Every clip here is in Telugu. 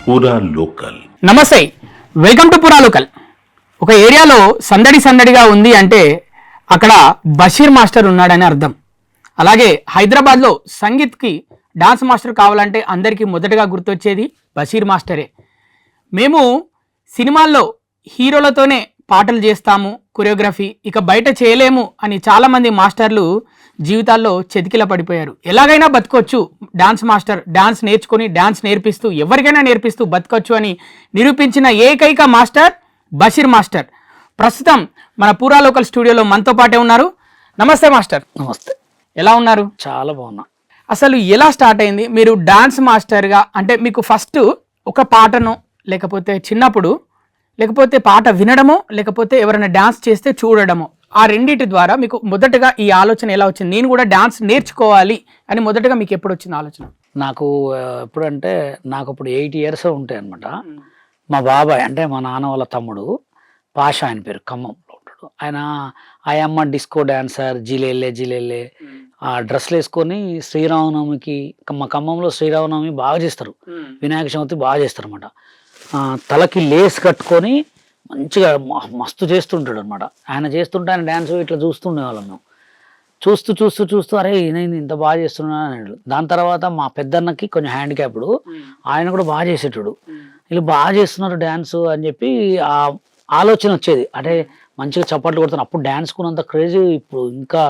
పూరా లోకల్. నమస్తే, వెల్కమ్ టు పూరా లోకల్. ఒక ఏరియాలో సందడి సందడిగా ఉంది అంటే అక్కడ బషీర్ మాస్టర్ ఉన్నాడని అర్థం. అలాగే హైదరాబాద్లో సంగీత్కి డాన్స్ మాస్టర్ కావాలంటే అందరికీ మొదటగా గుర్తొచ్చేది బషీర్ మాస్టరే. మేము సినిమాల్లో హీరోలతోనే పాటలు చేస్తాము, కొరియోగ్రఫీ ఇక బయట చేయలేము అని చాలామంది మాస్టర్లు జీవితాల్లో చెతికిల పడిపోయారు. ఎలాగైనా బతకొచ్చు డాన్స్ మాస్టర్, డాన్స్ నేర్చుకొని డాన్స్ నేర్పిస్తూ ఎవరికైనా నేర్పిస్తూ బతకొచ్చు అని నిరూపించిన ఏకైక మాస్టర్ బషీర్ మాస్టర్. ప్రస్తుతం మన పూరా లోకల్ స్టూడియోలో మనతో పాటే ఉన్నారు. నమస్తే మాస్టర్. నమస్తే. ఎలా ఉన్నారు? చాలా బాగున్నా. అసలు ఎలా స్టార్ట్ అయింది మీరు డాన్స్ మాస్టర్గా? అంటే మీకు ఫస్ట్ ఒక పాటను లేకపోతే చిన్నప్పుడు లేకపోతే పాట వినడమో లేకపోతే ఎవరైనా డాన్స్ చేస్తే చూడడమో, ఆ రెండింటి ద్వారా మీకు మొదటగా ఈ ఆలోచన ఎలా వచ్చింది? నేను కూడా డాన్స్ నేర్చుకోవాలి అని మొదటగా మీకు ఎప్పుడు వచ్చింది ఆలోచన? నాకు ఎప్పుడంటే నాకు అప్పుడు 8 years ఉంటాయి అనమాట. మా బాబాయ్ అంటే మా నాన్న వాళ్ళ తమ్ముడు పాషా, ఆయన పేరు, ఖమ్మంలో ఉంటాడు ఆయన. ఆయమ్మ డిస్కో డాన్సర్, జిలేలే ఆ డ్రెస్లు వేసుకొని శ్రీరామనవమికి, మా ఖమ్మంలో శ్రీరామనవమి బాగా చేస్తారు, వినాయక చవితి బాగా చేస్తారు అనమాట. తలకి లేస్ కట్టుకొని మంచిగా మస్తు చేస్తుంటాడు అనమాట. ఆయన చేస్తుంటే ఆయన డ్యాన్స్ ఇట్లా చూస్తుండే వాళ్ళం మేము. చూస్తూ అరే నేను ఇంత బాగా చేస్తున్నాను అన్నాడు. దాని తర్వాత మా పెద్దన్నకి కొంచెం హ్యాండిక్యాప్డ్, ఆయన కూడా బాగా చేసేటాడు. వీళ్ళు బాగా చేస్తున్నారు డ్యాన్స్ అని చెప్పి ఆ ఆలోచన వచ్చేది. అంటే మంచిగా చప్పట్లు కొడుతున్నారు. అప్పుడు డ్యాన్స్ కున్నంత క్రేజీ ఇప్పుడు ఇంకా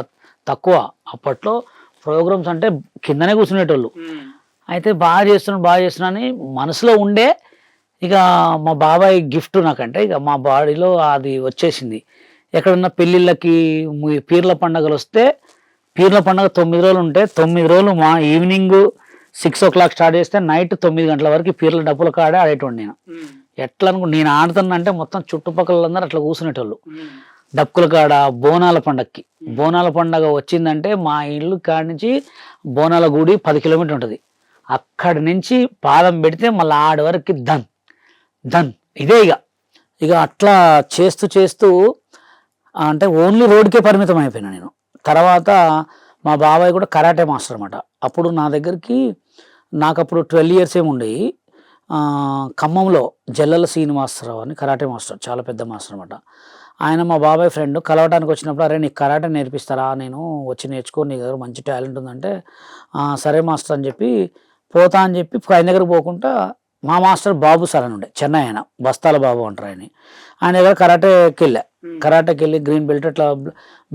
తక్కువ. అప్పట్లో ప్రోగ్రామ్స్ అంటే కిందనే కూర్చునేటోళ్ళు. అయితే బాగా చేస్తున్నా అని మనసులో ఉండే. ఇక మా బాబాయ్ గిఫ్ట్ నాకంటే ఇక మా బాడీలో అది వచ్చేసింది. ఎక్కడన్నా పెళ్ళిళ్ళకి, పీర్ల పండుగలు వస్తే, పీర్ల పండుగ 9 రోజులు ఉంటే 9 రోజులు మా ఈవినింగ్ 6 o'clock స్టార్ట్ చేస్తే నైట్ 9 గంటల వరకు పీర్ల డబ్బుల కాడే ఆడేటోండి నేను. ఎట్లా నేను ఆడుతున్నంటే మొత్తం చుట్టుపక్కల అట్లా కూర్చునేటోళ్ళు. డప్పుల కాడ బోనాల పండగ వచ్చిందంటే మా ఇల్లు కాడి నుంచి బోనాల గుడి 10 kilometers ఉంటుంది. అక్కడి నుంచి పాదం పెడితే మళ్ళీ ఆడి వరకు దన్ ఇదే ఇక అట్లా చేస్తూ అంటే ఓన్లీ రోడ్కే పరిమితం అయిపోయినా నేను. తర్వాత మా బాబాయ్ కూడా కరాటే మాస్టర్ అనమాట. అప్పుడు నా దగ్గరికి నాకు అప్పుడు 12 years ఏమి ఉండేవి. ఖమ్మంలో జల్లల శ్రీనివాసరావు అని కరాటే మాస్టర్, చాలా పెద్ద మాస్టర్ అనమాట. ఆయన మా బాబాయ్ ఫ్రెండ్. కలవటానికి వచ్చినప్పుడు అరే నీకు కరాటే నేర్పిస్తారా, నేను వచ్చి నేర్చుకో, నీ దగ్గర మంచి టాలెంట్ ఉందంటే సరే మాస్టర్ అని చెప్పి పోతా అని చెప్పి ఆయన దగ్గరకు పోకుండా మా మాస్టర్ బాబు సార్ అని ఉండే, చెన్నై, ఆయన బస్తాల బాబు అంటారు ఆయన దగ్గర కరాటేకి వెళ్ళి గ్రీన్ బెల్ట్ అట్లా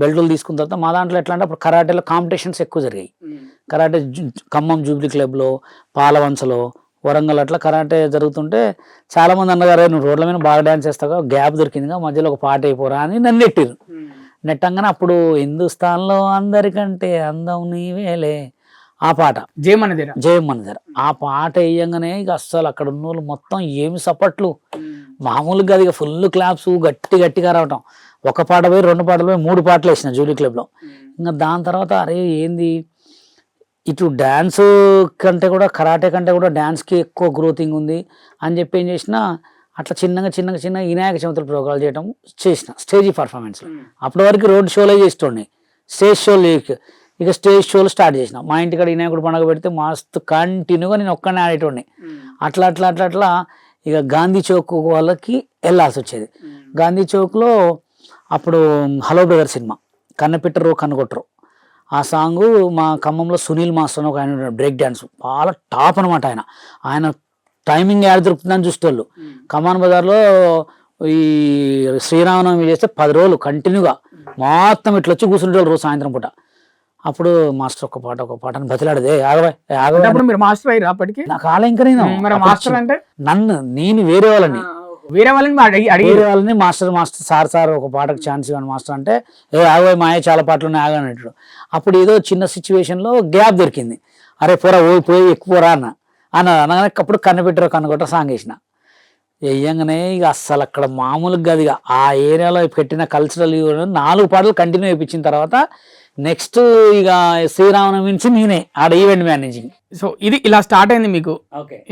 బెల్టులు తీసుకున్న తర్వాత మా దాంట్లో ఎట్లా అంటే అప్పుడు కరాటేలో కాంపిటీషన్స్ ఎక్కువ జరిగాయి. కరాటే ఖమ్మం జూబ్లీ క్లబ్లో, పాలవంచలో, వరంగల్ అట్లా కరాటే జరుగుతుంటే చాలామంది అన్నగారు నువ్వు రోడ్ల మీద బాగా డ్యాన్స్ చేస్తావు, గ్యాప్ దొరికిందిగా మధ్యలో ఒక పాట అయిపోరా అని నన్ను నెట్టిరు. నెట్టంగానే అప్పుడు హిందుస్థాన్లో అందరికంటే అందం నీవేలే ఆ పాట, జయమనదేర ఆ పాట వేయంగానే ఇక అస్సలు అక్కడ ఉన్న వాళ్ళు మొత్తం ఏమి సపట్లు, మామూలుగా అది ఫుల్ క్లాప్స్, గట్టిగా రావటం. ఒక పాట పోయి 2 పాటలు పోయి 3 పాటలు వేసిన జూలీ క్లబ్లో. ఇంకా దాని తర్వాత అరే ఏంది ఇటు డ్యాన్స్ కంటే కూడా కరాటే కంటే కూడా డ్యాన్స్కి ఎక్కువ గ్రోతింగ్ ఉంది అని చెప్పి ఏం చేసిన, అట్లా చిన్నగా వినాయక చవితుల ప్రోగ్రాలు చేయడం చేసిన, స్టేజ్ పర్ఫార్మెన్స్. అప్పటి వరకు రోడ్ షోలే చేస్తుండే, స్టేజ్ షోలు ఇక స్టేజ్ షోలు స్టార్ట్ చేసిన. మా ఇంటికాడ వినాయకుడు పండుగ పెడితే మస్తు కంటిన్యూగా నేను ఒక్కనే ఆడేటోడిని. అట్లా ఇక గాంధీ చౌక్ వాళ్ళకి వెళ్ళాల్సి వచ్చేది. గాంధీ చౌక్లో అప్పుడు హలో బ్రదర్ సినిమా, కన్నపెట్టరు కన్నుకొట్టరు, ఆ సాంగు మా ఖమ్మంలో సునీల్ మాస్టర్ అని ఒక ఆయన బ్రేక్ డ్యాన్స్ చాలా టాప్ అనమాట. ఆయన టైమింగ్ యాడ్ దొరుకుతుందని చూసేవాళ్ళు. కమాన్ బజార్లో ఈ శ్రీరామనవమి చేస్తే 10 రోజులు కంటిన్యూగా మొత్తం ఇట్లా వచ్చి కూర్చుంటేవాళ్ళు రోజు సాయంత్రం పూట. అప్పుడు మాస్టర్ ఒక పాట అని బతిలాడదే ఆగవే. మీరు మాస్టర్ అయ్యారు అప్పటికి? నాకు ఆల ఇంకా మాస్టర్ అంటే నేను వేరే వాళ్ళని మాస్టర్ సార్ ఒక పాటకు ఛాన్స్ ఇవ్వండి మాస్టర్ అంటే ఆగవే మాయ చాలా పాటలు ఉన్నాయి ఆగనట్టు. అప్పుడు ఏదో చిన్న సిచ్యువేషన్లో గ్యాప్ దొరికింది. అరే పోరా పోయి ఎక్కువ పోరా అనగానే అప్పుడు కన్నపెట్టరు కన్నుకొట్ట సాంగ్ వేసిన. వేయంగానే ఇక అస్సలు అక్కడ మామూలుగా అది ఆ ఏరియాలో పెట్టిన కల్చరల్ 4 పాటలు కంటిన్యూ అయిపోయిన తర్వాత నెక్స్ట్ ఇక శ్రీరామనవమి నుంచి నేనే ఆడ ఈవెంట్ మేనేజింగ్. సో ఇది ఇలా స్టార్ట్ అయింది మీకు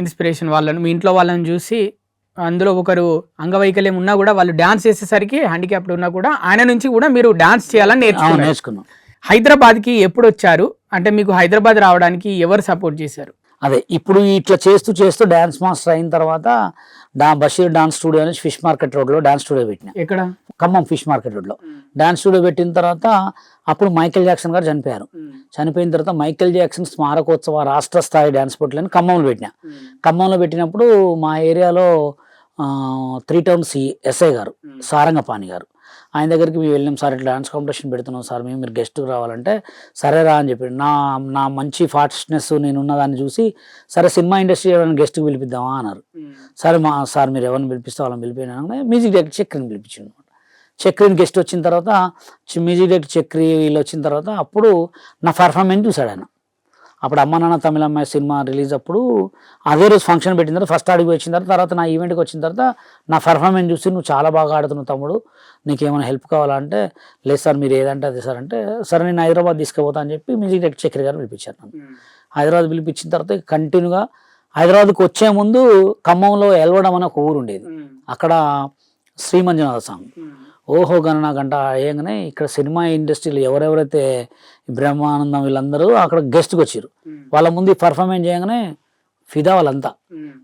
ఇన్స్పిరేషన్. వాళ్ళని మీ ఇంట్లో వాళ్ళని చూసి, అందులో ఒకరు అంగవైకల్యం ఉన్నా కూడా వాళ్ళు డాన్స్ చేసేసరికి హ్యాండిక్యాప్డ్ ఉన్నా కూడా ఆయన నుంచి కూడా మీరు డాన్స్ చేయాలని నేర్చుకున్నాం. హైదరాబాద్కి ఎప్పుడు వచ్చారు? అంటే మీకు హైదరాబాద్ రావడానికి ఎవరు సపోర్ట్ చేశారు? అదే ఇప్పుడు ఇట్లా చేస్తూ డాన్స్ మాస్టర్ అయిన తర్వాత బషీర్ డాన్స్ స్టూడియో నుంచి ఫిష్ మార్కెట్ రోడ్ లో డాన్స్ స్టూడియో పెట్టిన, ఎక్కడ? ఖమ్మం ఫిష్ మార్కెట్ రోడ్ లో డాన్స్ స్టూడియో పెట్టిన తర్వాత అప్పుడు మైకేల్ జాక్సన్ గారు చనిపోయారు. చనిపోయిన తర్వాత మైకేల్ జాక్సన్ స్మారకోత్సవ రాష్ట్ర స్థాయి డాన్స్ పోటీలను ఖమ్మంలో పెట్టిన. ఖమ్మంలో పెట్టినప్పుడు మా ఏరియాలో 3 టౌన్ ఎస్ఐ గారు సారంగపాణి గారు, ఆయన దగ్గరికి మేము వెళ్ళాం. సార్ ఇట్లా డాన్స్ కాంపిటీషన్ పెడుతున్నాం సార్, మీరు గెస్ట్కి రావాలంటే సరే రా అని చెప్పి నా మంచి ఫాస్ట్నెస్ నేను ఉన్నదాన్ని చూసి సరే సినిమా ఇండస్ట్రీ ఎవరైనా గెస్ట్కి పిలిపిద్దామా అన్నారు. సరే సార్ మీరు ఎవరిని పిలిపిస్తే వాళ్ళని పిలిపినా మ్యూజిక్ డైరెక్టర్ చక్రిని పిలిపించాను అనమాట. చక్రిని గెస్ట్ వచ్చిన తర్వాత మ్యూజిక్ డైరెక్టర్ చక్రి వీళ్ళు వచ్చిన తర్వాత అప్పుడు నా పర్ఫార్మెన్స్ చూశాడు ఆయన. అప్పుడు అమ్మ నాన్న తమిళ అమ్మాయి సినిమా రిలీజ్ అప్పుడు అదే రోజు ఫంక్షన్ పెట్టిన తర్వాత ఫస్ట్ ఆడికి వచ్చిన తర్వాత నా ఈవెంట్కి వచ్చిన తర్వాత నా పర్ఫార్మెన్స్ చూసి నువ్వు చాలా బాగా ఆడుతున్నావు తమ్ముడు, నీకేమైనా హెల్ప్ కావాలంటే లేదు సార్ మీరు ఏదంటే అది సార్ అంటే సరే నేను హైదరాబాద్ తీసుకుపోతా అని చెప్పి మ్యూజిక్ డైరెక్టర్ చక్రి గారు పిలిపించారు నన్ను. హైదరాబాద్ పిలిపించిన తర్వాత కంటిన్యూగా హైదరాబాద్కి వచ్చే ముందు ఖమ్మంలో ఎల్వడం అనే ఒక ఊరు ఉండేది, అక్కడ శ్రీ మంజునాథ స్వామి ఓహో గణన గంట అయ్యంగానే ఇక్కడ సినిమా ఇండస్ట్రీలో ఎవరెవరైతే బ్రహ్మానందం వీళ్ళందరూ అక్కడ గెస్ట్కి వచ్చారు. వాళ్ళ ముందు పర్ఫార్మెన్స్ చేయగానే ఫిదా వాళ్ళంతా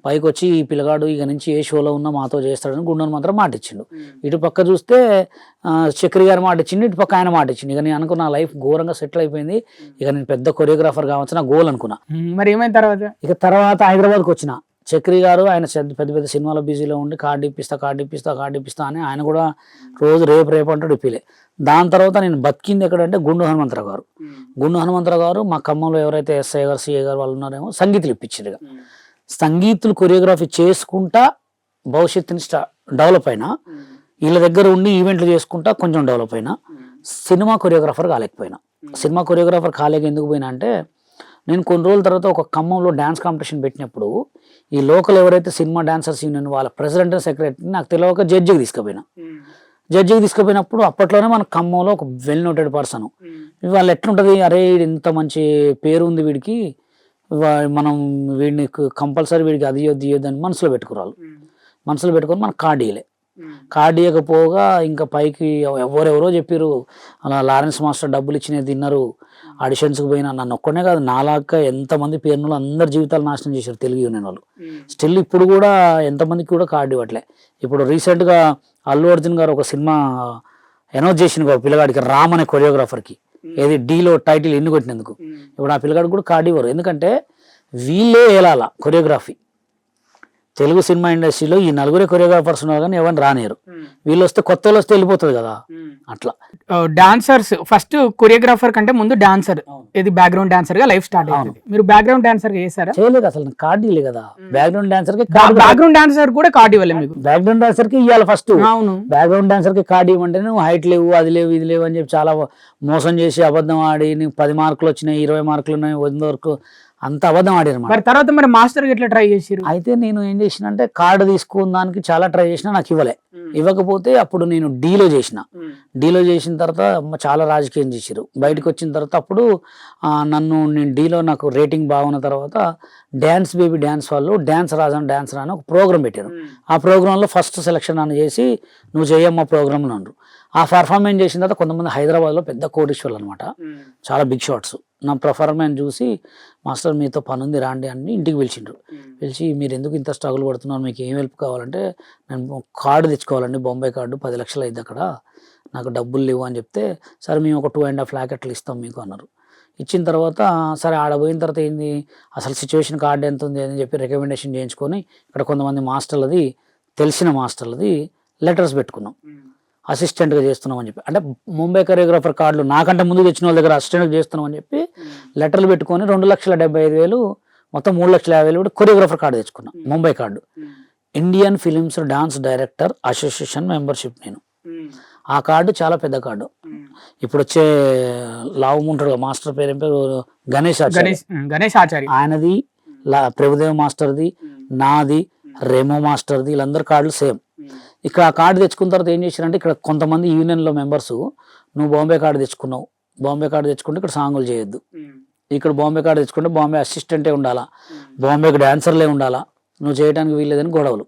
పైకి వచ్చి ఈ పిల్లగాడు ఇక నుంచి ఏ షోలో ఉన్నా మాతో చేస్తాడని గుండెను మాత్రం మాట ఇచ్చిండు. ఇటు పక్క చూస్తే చక్రి గారు మాట ఇచ్చిండు, ఇటు పక్క ఆయన మాట ఇచ్చిండు. ఇక నేను అనుకున్న లైఫ్ ఘోరంగా సెటిల్ అయిపోయింది, ఇక నేను పెద్ద కొరియోగ్రాఫర్ కావచ్చు నా గోల్ అనుకున్నా. మరి ఏమైనా తర్వాత? ఇక తర్వాత హైదరాబాద్కి వచ్చిన చక్రి గారు ఆయన పెద్ద పెద్ద సినిమాల బిజీలో ఉండి కార్డు ఇప్పిస్తా అని ఆయన కూడా రోజు రేపు అంటూ ఇప్పిలే. దాని తర్వాత నేను బతికింది ఎక్కడంటే గుండు హనుమంతరావు గారు మా ఖమ్మంలో ఎవరైతే ఎస్ఐ గారు సిఐ గారు వాళ్ళు ఉన్నారేమో సంగీతులు ఇప్పించారు. ఇక సంగీతులు కొరియోగ్రఫీ చేసుకుంటా భవిష్యత్తుని డెవలప్ అయినా, వీళ్ళ దగ్గర ఉండి ఈవెంట్లు చేసుకుంటా కొంచెం డెవలప్ అయినా, సినిమా కొరియోగ్రాఫర్ కాలేకపోయినా. సినిమా కొరియోగ్రాఫర్ కాలేక ఎందుకు పోయినా అంటే నేను కొన్ని రోజుల తర్వాత ఒక ఖమ్మంలో డ్యాన్స్ కాంపిటీషన్ పెట్టినప్పుడు ఈ లోకల్ ఎవరైతే సినిమా డాన్సర్స్ యూనియన్ వాళ్ళ ప్రెసిడెంట్ సెక్రటరీ నాకు తెలియక జడ్జికి తీసుకుపోయినప్పుడు అప్పట్లోనే మన ఖమ్మంలో ఒక వెల్ నోటెడ్ పర్సన్, వాళ్ళు ఎట్లుంటుంది అరే ఇంత మంచి పేరు ఉంది వీడికి, మనం వీడిని కంపల్సరీ వీడికి అది ఇవ్వద్దు అని మనసులో పెట్టుకుని మనకు కార్డు ఇవ్వకపోగా ఇంకా పైకి ఎవరెవరో చెప్పారు అలా లారెన్స్ మాస్టర్ డబ్బులు ఇచ్చినవి తిన్నారు, ఆడిషన్స్కి పోయినా. నన్ను ఒక్కనే కాదు నాలాగా ఎంతమంది పేరును అందరి జీవితాలు నాశనం చేశారు తెలుగు యూనియన్ వాళ్ళు. స్టిల్ ఇప్పుడు కూడా ఎంతమందికి కూడా కార్డు ఇవ్వట్లే. ఇప్పుడు రీసెంట్గా అల్లు అర్జున్ గారు ఒక సినిమా అనౌన్స్ చేసిన పిల్లగాడికి రామ్ అనే కొరియోగ్రాఫర్కి ఏది డీలో టైటిల్ ఎన్ని కొట్టినందుకు. ఇప్పుడు ఆ పిల్లగాడికి కూడా కార్డు ఇవ్వరు, ఎందుకంటే వీళ్ళే వెళ్ళాల కొరియోగ్రఫీ. తెలుగు సినిమా ఇండస్ట్రీలో ఈ 4 కొరియోగ్రాఫర్స్ ఉన్నారు కానీ ఎవరిని రానియరు, వీళ్ళు వస్తే కొత్త వాళ్ళు వస్తే వెళ్ళిపోతుంది కదా. అట్లా డాన్సర్స్ ఫస్ట్ కొరియోగ్రాఫర్ కంటే ముందు డాన్సర్, ఇది బ్యాక్గ్రౌండ్ డాన్సర్ గా లైఫ్ స్టార్ట్ అవుతుంది. మీరు బ్యాక్గ్రౌండ్ డాన్సర్ చేశారా? చేయలేదు, అసలు కార్డు ఇవ్వలేదు కదా. బ్యాక్గ్రౌండ్ డాన్సర్ కూడా కార్డు ఇవ్వలేదు మీకు? బ్యాక్గ్రౌండ్ డాన్సర్ కి ఇవ్వాలి ఫస్ట్. అవును, బ్యాక్గ్రౌండ్ డాన్సర్ కి కార్డు ఇవ్వమంటే నువ్వు హైట్ లేవు అది లేవు ఇది లేవు అని చెప్పి చాలా మోసం చేసి అబద్ధం ఆడి నీకు 10 మార్కులు వచ్చినాయి 20 మార్కులు ఉన్నాయి 100 వరకు అంత అబద్ధం ఆడారు. మరి తర్వాత మరి మాస్టర్ ఎట్లా ట్రై చేసారు? అయితే నేను ఏం చేసిన అంటే కార్డు తీసుకున్న దానికి చాలా ట్రై చేసినా నాకు ఇవ్వకపోతే అప్పుడు నేను డీలో చేసిన తర్వాత చాలా రాజకీయం చేసారు. బయటకు వచ్చిన తర్వాత అప్పుడు నేను డీలో నాకు రేటింగ్ బాగున్న తర్వాత డ్యాన్స్ బేబీ డ్యాన్స్ వాళ్ళు డ్యాన్స్ డ్యాన్స్ అని ఒక ప్రోగ్రామ్ పెట్టారు. ఆ ప్రోగ్రాంలో ఫస్ట్ సెలక్షన్ అని చేసి నువ్వు చేయమ్మా ప్రోగ్రామ్ అన్నారు. ఆ పర్ఫార్మెన్స్ చేసిన తర్వాత కొంతమంది హైదరాబాద్లో పెద్ద కోటీశ్వర్లు అనమాట, చాలా బిగ్ షాట్స్, నా పర్ఫార్మెన్స్ చూసి మాస్టర్ మీతో పని ఉంది రాండి అని ఇంటికి పిలిచి మీరు ఎందుకు ఇంత స్ట్రగుల్ పడుతున్నారు, మీకు ఏం హెల్ప్ కావాలంటే నేను కార్డు తెచ్చుకోవాలండి, బొంబాయి కార్డు 10 లక్షలు అయింది అక్కడ, నాకు డబ్బులు లేవు అని చెప్తే సరే మేము ఒక 2.5 lakh అట్లా ఇస్తాం మీకు అన్నారు. ఇచ్చిన తర్వాత సరే ఆడపోయిన తర్వాత ఏంది అసలు సిచ్యువేషన్ కార్డు ఎంత ఉంది అని చెప్పి రికమెండేషన్ చేయించుకొని ఇక్కడ కొంతమంది మాస్టర్లది తెలిసిన మాస్టర్లది లెటర్స్ పెట్టుకున్నాం, అసిస్టెంట్గా చేస్తున్నాం అని చెప్పి. అంటే ముంబై కొరియోగ్రాఫర్ కార్డులు నాకంటే ముందు తెచ్చిన వాళ్ళ దగ్గర అసిస్టెంట్గా చేస్తున్నాం అని చెప్పి లెటర్లు పెట్టుకొని 2,75,000 మొత్తం 3,50,000 కొరియోగ్రాఫర్ కార్డు తెచ్చుకున్నాం, Mumbai card. Indian films dance director association membership నేను. ఆ కార్డు చాలా పెద్ద కార్డు. ఇప్పుడు వచ్చే లావుముంటాడు మాస్టర్ పేరు గణేష్ ఆచార్య, ఆయనది, ప్రభుదేవ్ మాస్టర్ది, నాది, రెమో మాస్టర్ది, వీళ్ళందరి కార్డులు సేమ్. ఇక్కడ ఆ కార్డు తెచ్చుకున్న తర్వాత ఏం చేశారంటే ఇక్కడ కొంతమంది యూనియన్లో మెంబర్స్ నువ్వు బాంబే కార్డు తెచ్చుకుంటే ఇక్కడ సాంగులు చేయొద్దు, ఇక్కడ బాంబే కార్డు తెచ్చుకుంటే బాంబే అసిస్టెంటే ఉండాలా, బాంబేకి డాన్సర్లే ఉండాలా, నువ్వు చేయడానికి వీల్లేదని గొడవలు.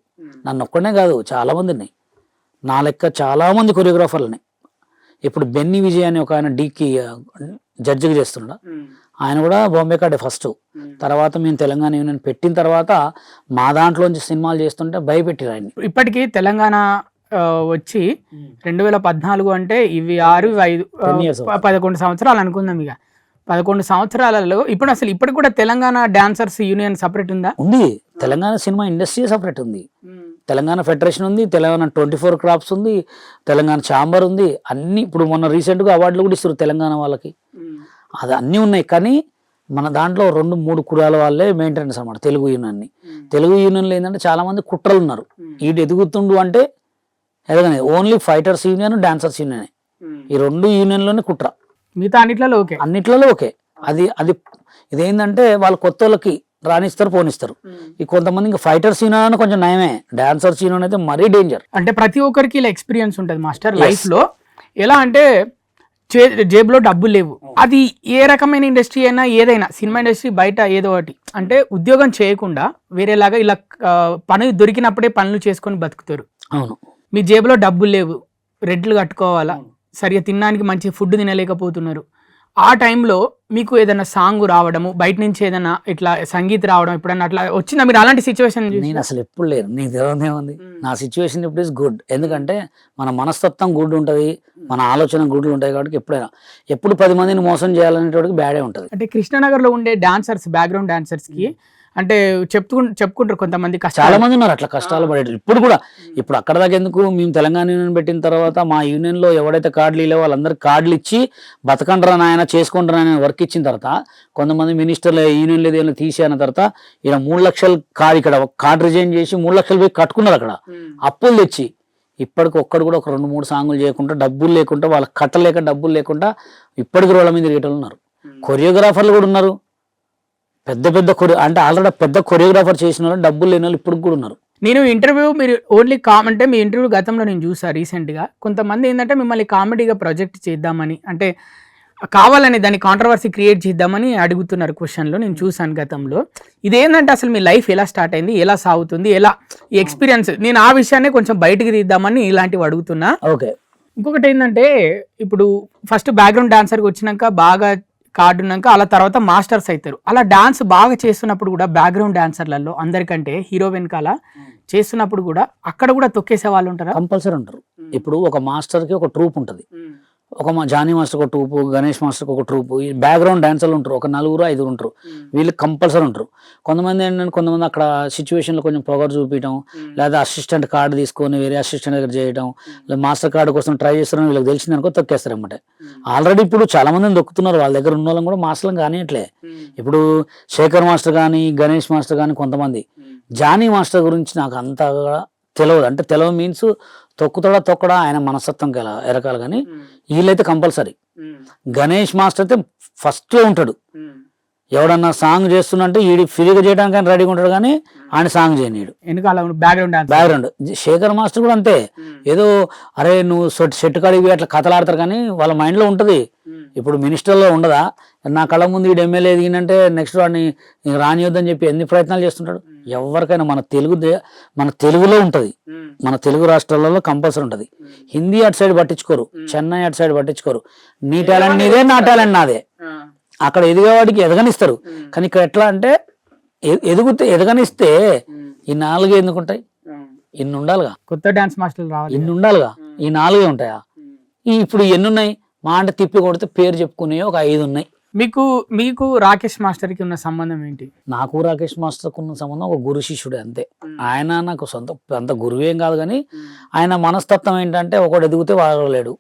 నన్ను ఒక్కనే కాదు చాలా మందిని, నా లెక్క చాలా మంది కొరియోగ్రాఫర్లని. ఇప్పుడు బెన్నీ విజయ్ అని ఒక ఆయన డీకి జడ్జిగా చేస్తుండ, ఆయన కూడా బాంబే కాడే ఫస్ట్. తర్వాత మేము తెలంగాణ యూనియన్ పెట్టిన తర్వాత మా దాంట్లోంచి సినిమాలు చేస్తుంటే భయపెట్టారు ఆయన. ఇప్పటికీ తెలంగాణ వచ్చి 2014 అంటే ఇవి 6 ఇవి 5 10 years 11 సంవత్సరాలు అనుకుందాం. ఇక 11 సంవత్సరాలలో ఇప్పుడు అసలు ఇప్పటికి కూడా తెలంగాణ డాన్సర్స్ యూనియన్ సపరేట్ ఉందా? ఉంది. తెలంగాణ సినిమా ఇండస్ట్రీ సపరేట్ ఉంది. తెలంగాణ ఫెడరేషన్ ఉంది, తెలంగాణ 24 క్రాప్స్ ఉంది, తెలంగాణ ఛాంబర్ ఉంది, అన్ని. ఇప్పుడు మొన్న రీసెంట్గా అవార్డులు కూడా ఇస్తారు తెలంగాణ వాళ్ళకి. అది అన్నీ ఉన్నాయి. కానీ మన దాంట్లో 2-3 కులాల వాళ్ళే మెయింటెనెన్స్ అనమాట తెలుగు యూనియన్ని. తెలుగు యూనియన్లో ఏంటంటే చాలా మంది కుట్రలు ఉన్నారు. ఈడు ఎదుగుతుండు అంటే ఎదగనే only fighters union, dancers union, ఈ 2 యూనియన్లోనే కుట్ర. మిగతా అన్నిట్లలో ఓకే, అన్నిట్లలో ఓకే. అది అది ఇదేంటంటే వాళ్ళు కొత్త వాళ్ళకి రాణిస్తారు, పోనిస్తారు. ఈ కొంతమంది ఇంకా ఫైటర్స్ యూనియన్ అని కొంచెం నయమే, డాన్సర్స్ యూనియన్ అయితే మరీ డేంజర్. అంటే ప్రతి ఒక్కరికి ఇలా ఎక్స్పీరియన్స్ ఉంటుంది మాస్టర్ లైఫ్ లో. ఎలా అంటే జేబులో డబ్బులు లేవు. అది ఏ రకమైన ఇండస్ట్రీ అయినా, ఏదైనా సినిమా ఇండస్ట్రీ బయట ఏదో ఒకటి అంటే ఉద్యోగం చేయకుండా వేరేలాగా ఇలా పని దొరికినప్పుడే పనులు చేసుకొని బతుకుతారు. అవును. మీ జేబులో డబ్బులు లేవు, రెడ్లు కట్టుకోవాలా, సరిగా తినడానికి మంచి ఫుడ్ తినలేకపోతున్నారు. ఆ టైంలో మీకు ఏదైనా సాంగ్ రావడము, బయట నుంచి ఏదైనా ఇట్లా సంగీతం రావడం ఎప్పుడన్నా అట్లా వచ్చిందా? మీరు అలాంటి సిచ్యువేషన్? నేను అసలు ఎప్పుడు లేరు, నీకు తెలియదేముంది. నా సిచ్యువేషన్ ఇప్పుడు ఇస్ గుడ్. ఎందుకంటే మన మనస్తత్వం గుడ్ ఉంటుంది, మన ఆలోచన గుడ్లు ఉంటాయి. కాబట్టి ఎప్పుడు 10 మందిని మోసం చేయాలనేటోడికి బ్యాడే ఉంటుంది. అంటే కృష్ణనగర్లో ఉండే డాన్సర్స్, బ్యాక్గ్రౌండ్ డాన్సర్స్కి అంటే చెప్పుకుంటారు కొంతమంది, చాలా మంది ఉన్నారు అట్లా కష్టాలు పడేటప్పుడు. ఇప్పుడు కూడా ఇప్పుడు అక్కడ దాకా ఎందుకు, మేము తెలంగాణ యూనియన్ పెట్టిన తర్వాత మా యూనియన్లో ఎవడైతే కార్డులు ఇవ్వలేవో వాళ్ళందరికీ కార్డులు ఇచ్చి బతకండ్రా నాయన, చేసుకుంటారా నాయన వర్క్ ఇచ్చిన తర్వాత కొంతమంది మినిస్టర్లు యూనియన్లు ఏదైనా తీసేయన తర్వాత ఇలా 3 లక్షలు కార్డు, ఇక్కడ కార్డు రిజైన్ చేసి 3 లక్షలు పోయి కట్టుకున్నారు అక్కడ అప్పులు తెచ్చి. ఇప్పటికి ఒక్కడు కూడా ఒక 2-3 సాంగులు చేయకుండా, డబ్బులు లేకుండా, వాళ్ళకి కట్టలేక డబ్బులు లేకుండా ఇప్పటికి రోడ్ల మీద తిరిగేటోళ్ళు ఉన్నారు. కొరియోగ్రాఫర్లు కూడా ఉన్నారు, పెద్ద అంటే ఆల్రెడీ పెద్ద కొరియోగ్రాఫర్ చేసిన వాళ్ళు, డబ్బులు లేని వాళ్ళు ఇప్పుడు కూడా ఉన్నారు. నేను ఇంటర్వ్యూ మీరు ఓన్లీ అంటే మీ ఇంటర్వ్యూ గతంలో నేను చూసాను రీసెంట్గా. కొంతమంది ఏంటంటే మిమ్మల్ని కామెడీగా ప్రొజెక్ట్ చేద్దామని, అంటే కావాలని దాన్ని కాంట్రవర్సీ క్రియేట్ చేద్దామని అడుగుతున్నారు క్వశ్చన్లో, నేను చూసాను గతంలో. ఇదేంటంటే అసలు మీ లైఫ్ ఎలా స్టార్ట్ అయింది, ఎలా సాగుతుంది, ఎలా ఈ ఎక్స్పీరియన్స్, నేను ఆ విషయాన్ని కొంచెం బయటికి తీద్దామని ఇలాంటివి అడుగుతున్నా. ఓకే. ఇంకొకటి ఏంటంటే ఇప్పుడు ఫస్ట్ బ్యాక్గ్రౌండ్ డాన్సర్కి వచ్చినాక బాగా కార్డు ఉన్నాక అలా తర్వాత మాస్టర్స్ అవుతారు. అలా డాన్స్ బాగా చేస్తున్నప్పుడు కూడా బ్యాక్గ్రౌండ్ డాన్సర్లలో అందరికంటే హీరో వెనకాల చేస్తున్నప్పుడు కూడా అక్కడ కూడా తొక్కేసే వాళ్ళు ఉంటారా? కంపల్సరీ ఉంటారు. ఇప్పుడు ఒక మాస్టర్కి ఒక ట్రూప్ ఉంటుంది, ఒక జానీ మాస్టర్కి ఒక ట్రూపు, గణేష్ మాస్టర్కి ఒక ట్రూపు, ఈ బ్యాక్గ్రౌండ్ డాన్సర్లు ఉంటారు, ఒక 4-5 ఉంటారు. వీళ్ళు కంపల్సరీ ఉంటారు. కొంతమంది ఏంటంటే కొంతమంది అక్కడ సిచ్యువేషన్లో కొంచెం పొగరు చూపించడం, లేదా అసిస్టెంట్ కార్డు తీసుకొని వేరే అసిస్టెంట్ దగ్గర చేయడం, లేదా మాస్టర్ కార్డు కోసం ట్రై చేస్తారని వీళ్ళకి తెలిసిందనుకో తొక్కేస్తారు అన్నమాట. ఆల్రెడీ ఇప్పుడు చాలా మందిని దొక్కుతున్నారు, వాళ్ళ దగ్గర ఉన్న వాళ్ళని కూడా మాస్టర్లను కానియట్లే. ఇప్పుడు శేఖర్ మాస్టర్ కానీ, గణేష్ మాస్టర్ కానీ, కొంతమంది. జానీ మాస్టర్ గురించి నాకు అంతగా తెలియదు. అంటే తెలియదు మీన్స్ తొక్కడా ఆయన మనస్తత్వం ఎరకాలి. కానీ వీళ్ళైతే కంపల్సరీ. గణేష్ మాస్టర్ అయితే ఫస్ట్ లో ఉంటాడు. ఎవడన్నా సాంగ్ చేస్తున్నంటే వీడి ఫ్రీగా చేయడానికి రెడీగా ఉంటాడు, కానీ ఆయన సాంగ్ చేయనీడు. బ్యాక్గ్రౌండ్. శేఖర్ మాస్టర్ కూడా అంతే. ఏదో అరే నువ్వు సెట్ కాడికి అట్లా కథలు ఆడతారు, కానీ వాళ్ళ మైండ్ లో ఉంటది. ఇప్పుడు మినిస్టర్లో ఉండదా, నా కళ్ళ ముందు వీడు ఎమ్మెల్యే ఎదిగినంటే నెక్స్ట్ వాడిని రానియొద్దని చెప్పి ఎన్ని ప్రయత్నాలు చేస్తుంటాడు. ఎవరికైనా మన తెలుగులో ఉంటది, మన తెలుగు రాష్ట్రాలలో కంపల్సరీ ఉంటది. హిందీ అటు సైడ్ పట్టించుకోరు, చెన్నై అటు సైడ్ పట్టించుకోరు. నీ టాలెంట్ నీదే, నా టాలెంట్ నాదే. అక్కడ ఎదిగేవాడికి ఎదగనిస్తారు. కానీ ఇక్కడ ఎట్లా అంటే ఎదగనిస్తే ఈ 4 ఎందుకుంటాయి, ఇన్ని ఉండాలిగా. కొత్త డాన్స్ మాస్టర్లు రావాలి, ఇన్ని ఉండాలిగా. ఈ 4 ఉంటాయా? ఇప్పుడు ఎన్ని ఉన్నాయి? మా అంటే తిప్పి కొడితే పేరు చెప్పుకునే ఒక 5 ఉన్నాయి. మీకు రాకేష్ మాస్టర్ కి ఉన్న సంబంధం ఏంటి? నాకు రాకేష్ మాస్టర్ ఉన్న సంబంధం ఒక గురు శిష్యుడే అంతే. ఆయన నాకు అంత గురువేం కాదు, కానీ ఆయన మనస్తత్వం ఏంటంటే ఒకడు ఎదిగితే వారలేడు,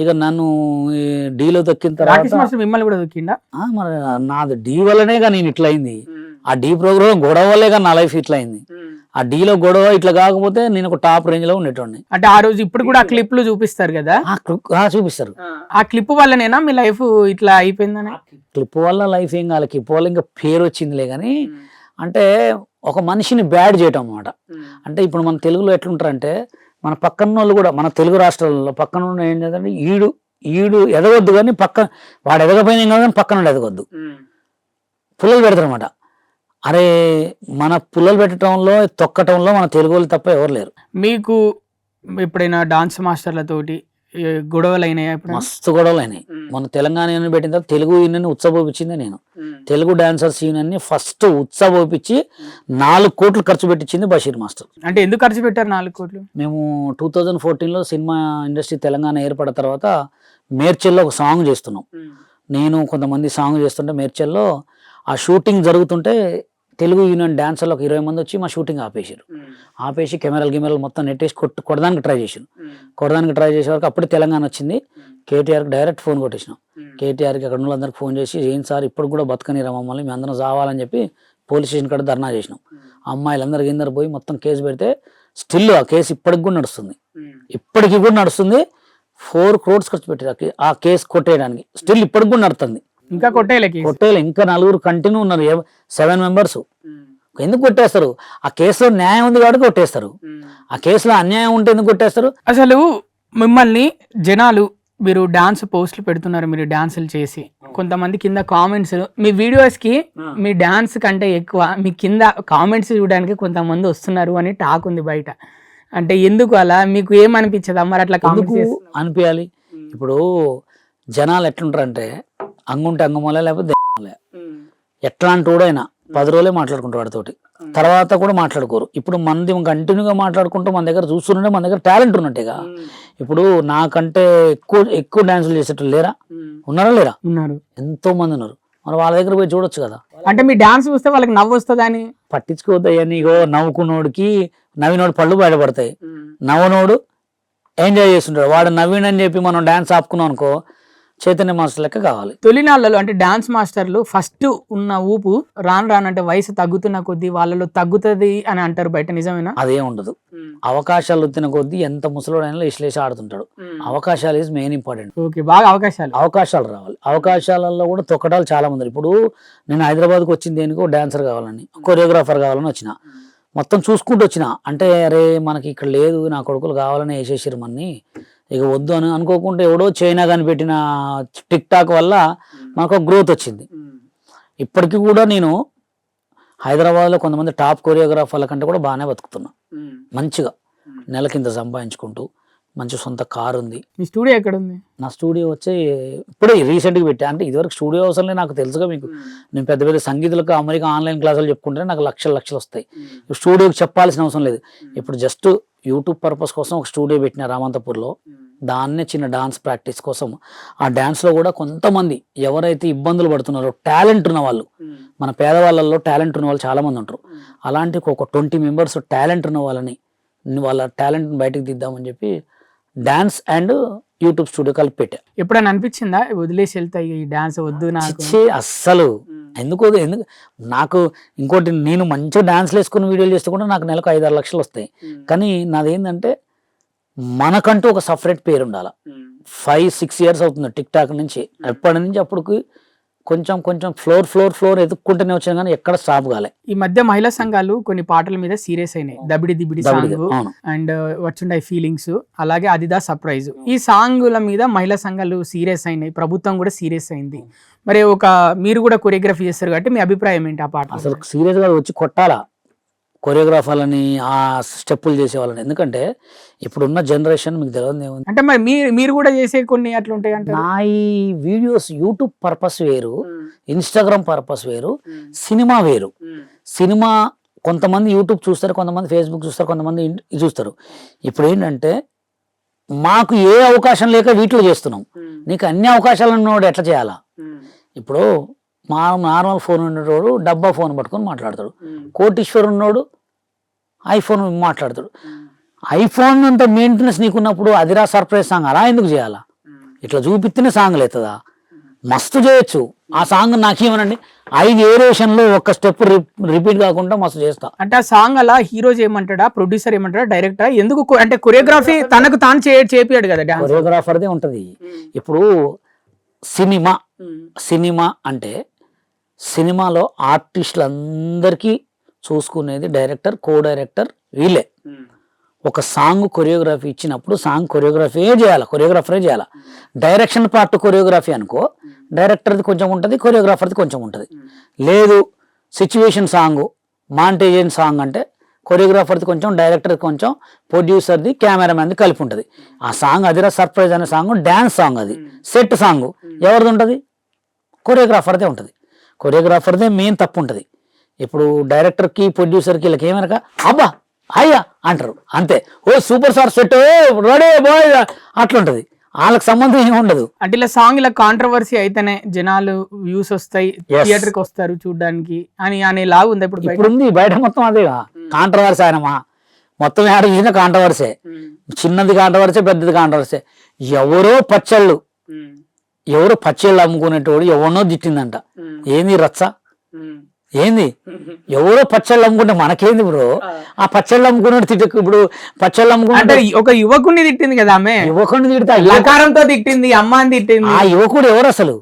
ఇక నన్ను డీలో దొక్కిన తర్వాత మిమ్మల్ని కూడా దొక్కిండా? మరి నాది డీ వల్లనేగా నేను ఇట్లా అయింది. ఆ డీ ప్రోగ్రామ్ గొడవ వల్లేగా నా లైఫ్ ఇట్లా అయింది. ఆ డీలో గొడవ ఇట్లా కాకపోతే నేను ఒక టాప్ రేంజ్ లో ఉండేటోడిని. అంటే ఆ రోజు ఇప్పుడు కూడా ఆ క్లిప్లు చూపిస్తారు కదా, చూపిస్తారు. ఆ క్లిప్ వల్లనేనా మీ లైఫ్ ఇట్లా అయిపోయిందని? క్లిప్ వల్ల లైఫ్ ఏం కాదు, క్లిప్ వల్ల ఇంకా పేరు వచ్చిందిలే. కానీ అంటే ఒక మనిషిని బ్యాడ్ చేయటం అన్నమాట. అంటే ఇప్పుడు మన తెలుగులో ఎట్లుంటారంటే, మన పక్కన వాళ్ళు కూడా, మన తెలుగు రాష్ట్రాలలో పక్కన ఉన్న ఏం చేద్దంటే ఈడు ఎదగొద్దు, కానీ వాడు ఎదగపోయినా ఏం కాదు, కానీ పక్కన ఎదగొద్దు, పుల్లలు పెడతారు అన్నమాట. అరే మన పుల్లలు పెట్టడంలో, తొక్కటంలో మన తెలుగు వాళ్ళు తప్ప ఎవరు లేరు. మీకు ఎప్పుడైనా డాన్స్ మాస్టర్లతోటి గొడవలు అయినాయి ఇప్పుడు? మస్తు గొడవలు అయినాయి. మన తెలంగాణ యూనియన్ పెట్టిన తర్వాత తెలుగు యూనియన్ ఉత్సవోపించింది నేను. తెలుగు డాన్సర్స్ యూనియన్ ని ఫస్ట్ ఉత్సవోపించి 4 కోట్లు ఖర్చు పెట్టించింది బషీర్ మాస్టర్. అంటే ఎందుకు ఖర్చు పెట్టారు 4 కోట్లు? మేము 2014లో సినిమా ఇండస్ట్రీ తెలంగాణ ఏర్పడిన తర్వాత మేడ్చల్లో ఒక సాంగ్ చేస్తున్నాం. నేను కొంతమంది సాంగ్ చేస్తుంటే మేడ్చల్లో ఆ షూటింగ్ జరుగుతుంటే తెలుగు యూనియన్ డాన్సర్లు ఒక 20 మంది వచ్చి మా షూటింగ్ ఆపేసారు. ఆపేసి కెమెరాలు మొత్తం నెట్టేసి కొట్టడానికి ట్రై చేసారు. కొట్టడానికి ట్రై చేసే వరకు అప్పుడే తెలంగాణ వచ్చింది. కేటీఆర్కి డైరెక్ట్ ఫోన్ కొట్టేసినాం. కేటీఆర్కి అక్కడ ఉన్న అందరికి ఫోన్ చేసి ఏం సార్ ఇప్పుడు కూడా బతకనిరా మమ్మల్ని, మేము అందరం చావాలని చెప్పి పోలీస్ స్టేషన్ కాడ ధర్నా చేసినాం. అమ్మాయిలందరికి ఇందరు పోయి మొత్తం కేసు పెడితే స్టిల్ ఆ కేసు ఇప్పటికి కూడా నడుస్తుంది. ఇప్పటికి కూడా నడుస్తుంది. 4 crores ఖర్చు పెట్టారు ఆ కేసు కొట్టేయడానికి. స్టిల్ ఇప్పటికి కూడా నడుతుంది. ఇంకా కొట్టేయలే, ఇంకా 4 కంటిన్యూ ఉన్నారు. 7 members. ఎందుకు కొట్టేస్తారు? ఆ కేసులో న్యాయం ఉంది కాబట్టి కొట్టేస్తారు. ఆ కేసులో అన్యాయం ఉంటే ఎందుకు కొట్టేస్తారు? అసలు మిమ్మల్ని జనాలు మీరు డాన్స్ పోస్టులు పెడుతున్నారు, మీరు డాన్సులు చేసి కొంతమంది కింద కామెంట్స్ మీ వీడియోస్ కి మీ డాన్స్ కంటే ఎక్కువ మీ కింద కామెంట్స్ చూడడానికి కొంతమంది వస్తున్నారు అని టాక్ ఉంది బయట. అంటే ఎందుకు అలా? మీకు ఏమనిపించదా మరి అట్లా కామెంట్స్ అనిపించాలి? ఇప్పుడు జనాలు ఎట్లుంటారంటే అంగుంటే అంగమూలే లేకపోతే ఎట్లాంటి వాడైనా 10 రోజులే మాట్లాడుకుంటారు వాడితోటి, తర్వాత కూడా మాట్లాడుకోరు. ఇప్పుడు మనది కంటిన్యూగా మాట్లాడుకుంటూ మన దగ్గర చూస్తుంటే మన దగ్గర టాలెంట్ ఉన్నట్టేగా. ఇప్పుడు నాకంటే ఎక్కువ డాన్సులు చేసేటప్పుడు లేరా? ఉన్నారా లేరా? ఉన్నారు, ఎంతో మంది ఉన్నారు. మరి వాళ్ళ దగ్గర పోయి చూడొచ్చు కదా. అంటే మీ డాన్స్ చూస్తే వాళ్ళకి నవ్వు వస్తుంది అని పట్టించుకోవద్దాయి. నీకో నవ్వుకున్నోడికి నవ్వినోడు పళ్ళు బయటపడతాయి, నవ్వనోడు ఎంజాయ్ చేస్తుంటాడు. వాడు నవ్వినని చెప్పి మనం డాన్స్ ఆపుకున్నాం అనుకో చైతన్య మాస్టర్ లెక్క కావాలి. తొలినాళ్ళలో అంటే డాన్స్ మాస్టర్లు ఫస్ట్ ఉన్న ఊపు రాను అంటే వయసు తగ్గుతున్న కొద్దీ వాళ్ళలో తగ్గుతుంది అని అంటారు బయట, నిజమేనా? అదేం ఉండదు. అవకాశాలు వచ్చిన కొద్దీ ఎంత ముసలోడైనా ఇశ్లేష ఆడుతుంటాడు. అవకాశాలు ఈజ్ మెయిన్ ఇంపార్టెంట్. ఓకే, బాగా అవకాశాలు రావాలి. అవకాశాలలో కూడా తొక్కటాలు చాలా మంది. ఇప్పుడు నేను హైదరాబాద్కి వచ్చింది దేనికో డాన్సర్ కావాలని, కొరియోగ్రాఫర్ కావాలని వచ్చిన, మొత్తం చూసుకుంటూ వచ్చిన. అంటే అరే మనకి ఇక్కడ లేదు, నా కొడుకులు కావాలని వేసేసారు మన్ని, ఇక వద్దు అని అనుకోకుండా ఎవడో చైనా కనిపెట్టిన టిక్ టాక్ వల్ల మనకు గ్రోత్ వచ్చింది. ఇప్పటికీ కూడా నేను హైదరాబాద్లో కొంతమంది టాప్ కొరియోగ్రాఫర్ల కంటే కూడా బాగానే బతుకుతున్నా. మంచిగా నెల కింద సంపాదించుకుంటూ మంచి సొంత కారు ఉంది. మీ స్టూడియో ఎక్కడ ఉంది? నా స్టూడియో వచ్చి ఇప్పుడే రీసెంట్గా పెట్టా. అంటే ఇదివరకు స్టూడియో అవసరం నాకు తెలుసుగా మీకు. నేను పెద్ద పెద్ద సంగీతులకు అమెరికా ఆన్లైన్ క్లాసులు చెప్పుకుంటే నాకు లక్షలు వస్తాయి. స్టూడియోకి చెప్పాల్సిన అవసరం లేదు. ఇప్పుడు జస్ట్ యూట్యూబ్ పర్పస్ కోసం ఒక స్టూడియో పెట్టిన రామంతపూర్లో. దాన్నే చిన్న డాన్స్ ప్రాక్టీస్ కోసం. ఆ డాన్స్లో కూడా కొంతమంది ఎవరైతే ఇబ్బందులు పడుతున్నారో టాలెంట్ ఉన్న వాళ్ళు, మన పేదవాళ్ళల్లో టాలెంట్ ఉన్న వాళ్ళు చాలా మంది ఉంటారు. అలాంటి ఒక 20 members టాలెంట్ ఉన్న వాళ్ళని, వాళ్ళ టాలెంట్ని బయటకు తీద్దామని చెప్పి డాన్స్ అండ్ యూట్యూబ్ స్టూడియో కలిపి పెట్టా. ఎప్పుడైనా అనిపించిందా వదిలేసి వెళ్తాయి ఈ డాన్స్ వద్దు నాకు? అస్సలు ఎందుకు నాకు ఇంకోటి, నేను మంచిగా డాన్స్లు వేసుకుని వీడియోలు చేస్తే కూడా నాకు నెలకు 5-6 లక్షలు వస్తాయి. కానీ నాదేంటంటే మనకంటూ ఒక సపరేట్ పేరు ఉండాలి. 5-6 years అవుతుంది టిక్ టాక్ నుంచి. ఎప్పటి నుంచి అప్పటికి కొంచెం ఫ్లోర్ ఎదుక్కుంటూనే వచ్చాను కానీ ఎక్కడ స్టాప్ కాలే. ఈ మధ్య మహిళా సంఘాలు కొన్ని పాటల మీద సీరియస్ అయినాయి. దబిడి దిబిడి సాంగ్ అండ్ వచ్చుండై ఫీలింగ్స్, అలాగే అదిదా సర్ప్రైజ్. ఈ సాంగుల మీద మహిళా సంఘాలు సీరియస్ అయినాయి, ప్రభుత్వం కూడా సీరియస్ అయింది. మరి మీరు కూడా కొరియోగ్రఫీ చేస్తారు కాబట్టి మీ అభిప్రాయం ఏంటి ఆ పాట? అసలు సీరియస్ గా వచ్చి కొట్టాలా కొరియోగ్రాఫర్లని, ఆ స్టెప్పులు చేసే వాళ్ళని. ఎందుకంటే ఇప్పుడున్న జనరేషన్ మీకు తెలియదు ఏముంది. అంటే మరి మీరు కూడా చేసే కొన్ని అట్లా ఉంటాయి అంటే? నా ఈ వీడియోస్ యూట్యూబ్ పర్పస్ వేరు, ఇన్స్టాగ్రామ్ పర్పస్ వేరు, సినిమా వేరు. సినిమా కొంతమంది యూట్యూబ్ చూస్తారు, కొంతమంది ఫేస్బుక్ చూస్తారు, కొంతమంది చూస్తారు. ఇప్పుడు ఏంటంటే మాకు ఏ అవకాశం లేక వీటిలో చేస్తున్నాం. నీకు అన్ని అవకాశాలు ఉన్నవాడు ఎట్లా చేయాలా? ఇప్పుడు మా నార్మల్ ఫోన్ ఉన్నవాడు డబ్బా ఫోన్ పట్టుకొని మాట్లాడతాడు, కోటీశ్వరు ఉన్నోడు ఐఫోన్ మాట్లాడతాడు. ఐఫోన్ అంత మెయింటెనెన్స్ నీకున్నప్పుడు అదిరా సర్ప్రైజ్ సాంగ్ అలా ఎందుకు చేయాలా? ఇట్లా చూపిస్తేనే సాంగ్లు అవుతుందా? మస్తు చేయొచ్చు. ఆ సాంగ్ నాకేమనండి 5 ఏరియేషన్లో ఒక్క స్టెప్ రిపీట్ కాకుండా మస్తు చేస్తా. అంటే ఆ సాంగ్ అలా హీరో చేయమంటాడా, ప్రొడ్యూసర్ ఏమంటాడా, డైరెక్టర్? ఎందుకు అంటే కొరియోగ్రఫీ తనకు తాను చేపియాడు కదా, కొరియోగ్రాఫర్దే ఉంటది. ఇప్పుడు సినిమా అంటే సినిమాలో ఆర్టిస్టులందరికీ చూసుకునేది డైరెక్టర్, కో డైరెక్టర్ వీళ్ళే. ఒక సాంగ్ కొరియోగ్రఫీ ఇచ్చినప్పుడు సాంగ్ కొరియోగ్రాఫరే చేయాలి. డైరెక్షన్ పార్ట్ కొరియోగ్రఫీ అనుకో, డైరెక్టర్ది కొంచెం ఉంటుంది, కొరియోగ్రాఫర్ది కొంచెం ఉంటుంది. లేదు సిచ్యువేషన్ సాంగ్, మాంటేజన్ సాంగ్ అంటే కొరియోగ్రాఫర్ది కొంచెం, డైరెక్టర్ కొంచెం, ప్రొడ్యూసర్ది, కెమెరామెన్ది కలిపి ఉంటుంది. ఆ సాంగ్ అదిరా సర్ప్రైజ్ అనే సాంగ్ డ్యాన్స్ సాంగ్, అది సెట్ సాంగ్ ఎవరిది ఉంటుంది? కొరియోగ్రాఫర్దే ఉంటుంది. కొరియోగ్రాఫర్దే మెయిన్ తప్పు ఉంటుంది. ఇప్పుడు డైరెక్టర్కి ప్రొడ్యూసర్కి వీళ్ళకి ఏమనక అబ్బా అయ్యా అంటారు అంతే. ఓ super star set ready boy అట్లుంటది, వాళ్ళకి సంబంధం ఏమి ఉండదు. అంటే ఇలా సాంగ్ ఇలా కాంట్రవర్సీ అయితేనే జనాలు వ్యూస్ వస్తాయి, థియేటర్ కి వస్తారు చూడడానికి అని అనేలాగా ఉంది ఇప్పుడు. ఇప్పుడు ఉంది బయట మొత్తం అదే కాంట్రవర్సీ. ఆయనమా మొత్తం ఏడ చూసినా కాంట్రవర్సీ, చిన్నది కాంట్రవర్సీ, పెద్దది కాంట్రవర్సీ. ఎవరో పచ్చళ్ళు అమ్ముకునేటోడు ఎవరినో తిట్టిందంట. ఏంది రచ్చ, ఏంది ఎవరో పచ్చళ్ళు అమ్ముకుంటే మనకేంది బ్రో? ఆ పచ్చళ్ళు అమ్ముకున్నాడు తిట్టకు. ఇప్పుడు పచ్చళ్ళు అమ్ముకుంటే ఒక యువకుడిని తిట్టింది కదా ఆమె, యువకుడిని తిడతా లకారంతో తిట్టింది, అమ్మాని తిట్టింది. ఆ యువకుడు ఎవరు అసలు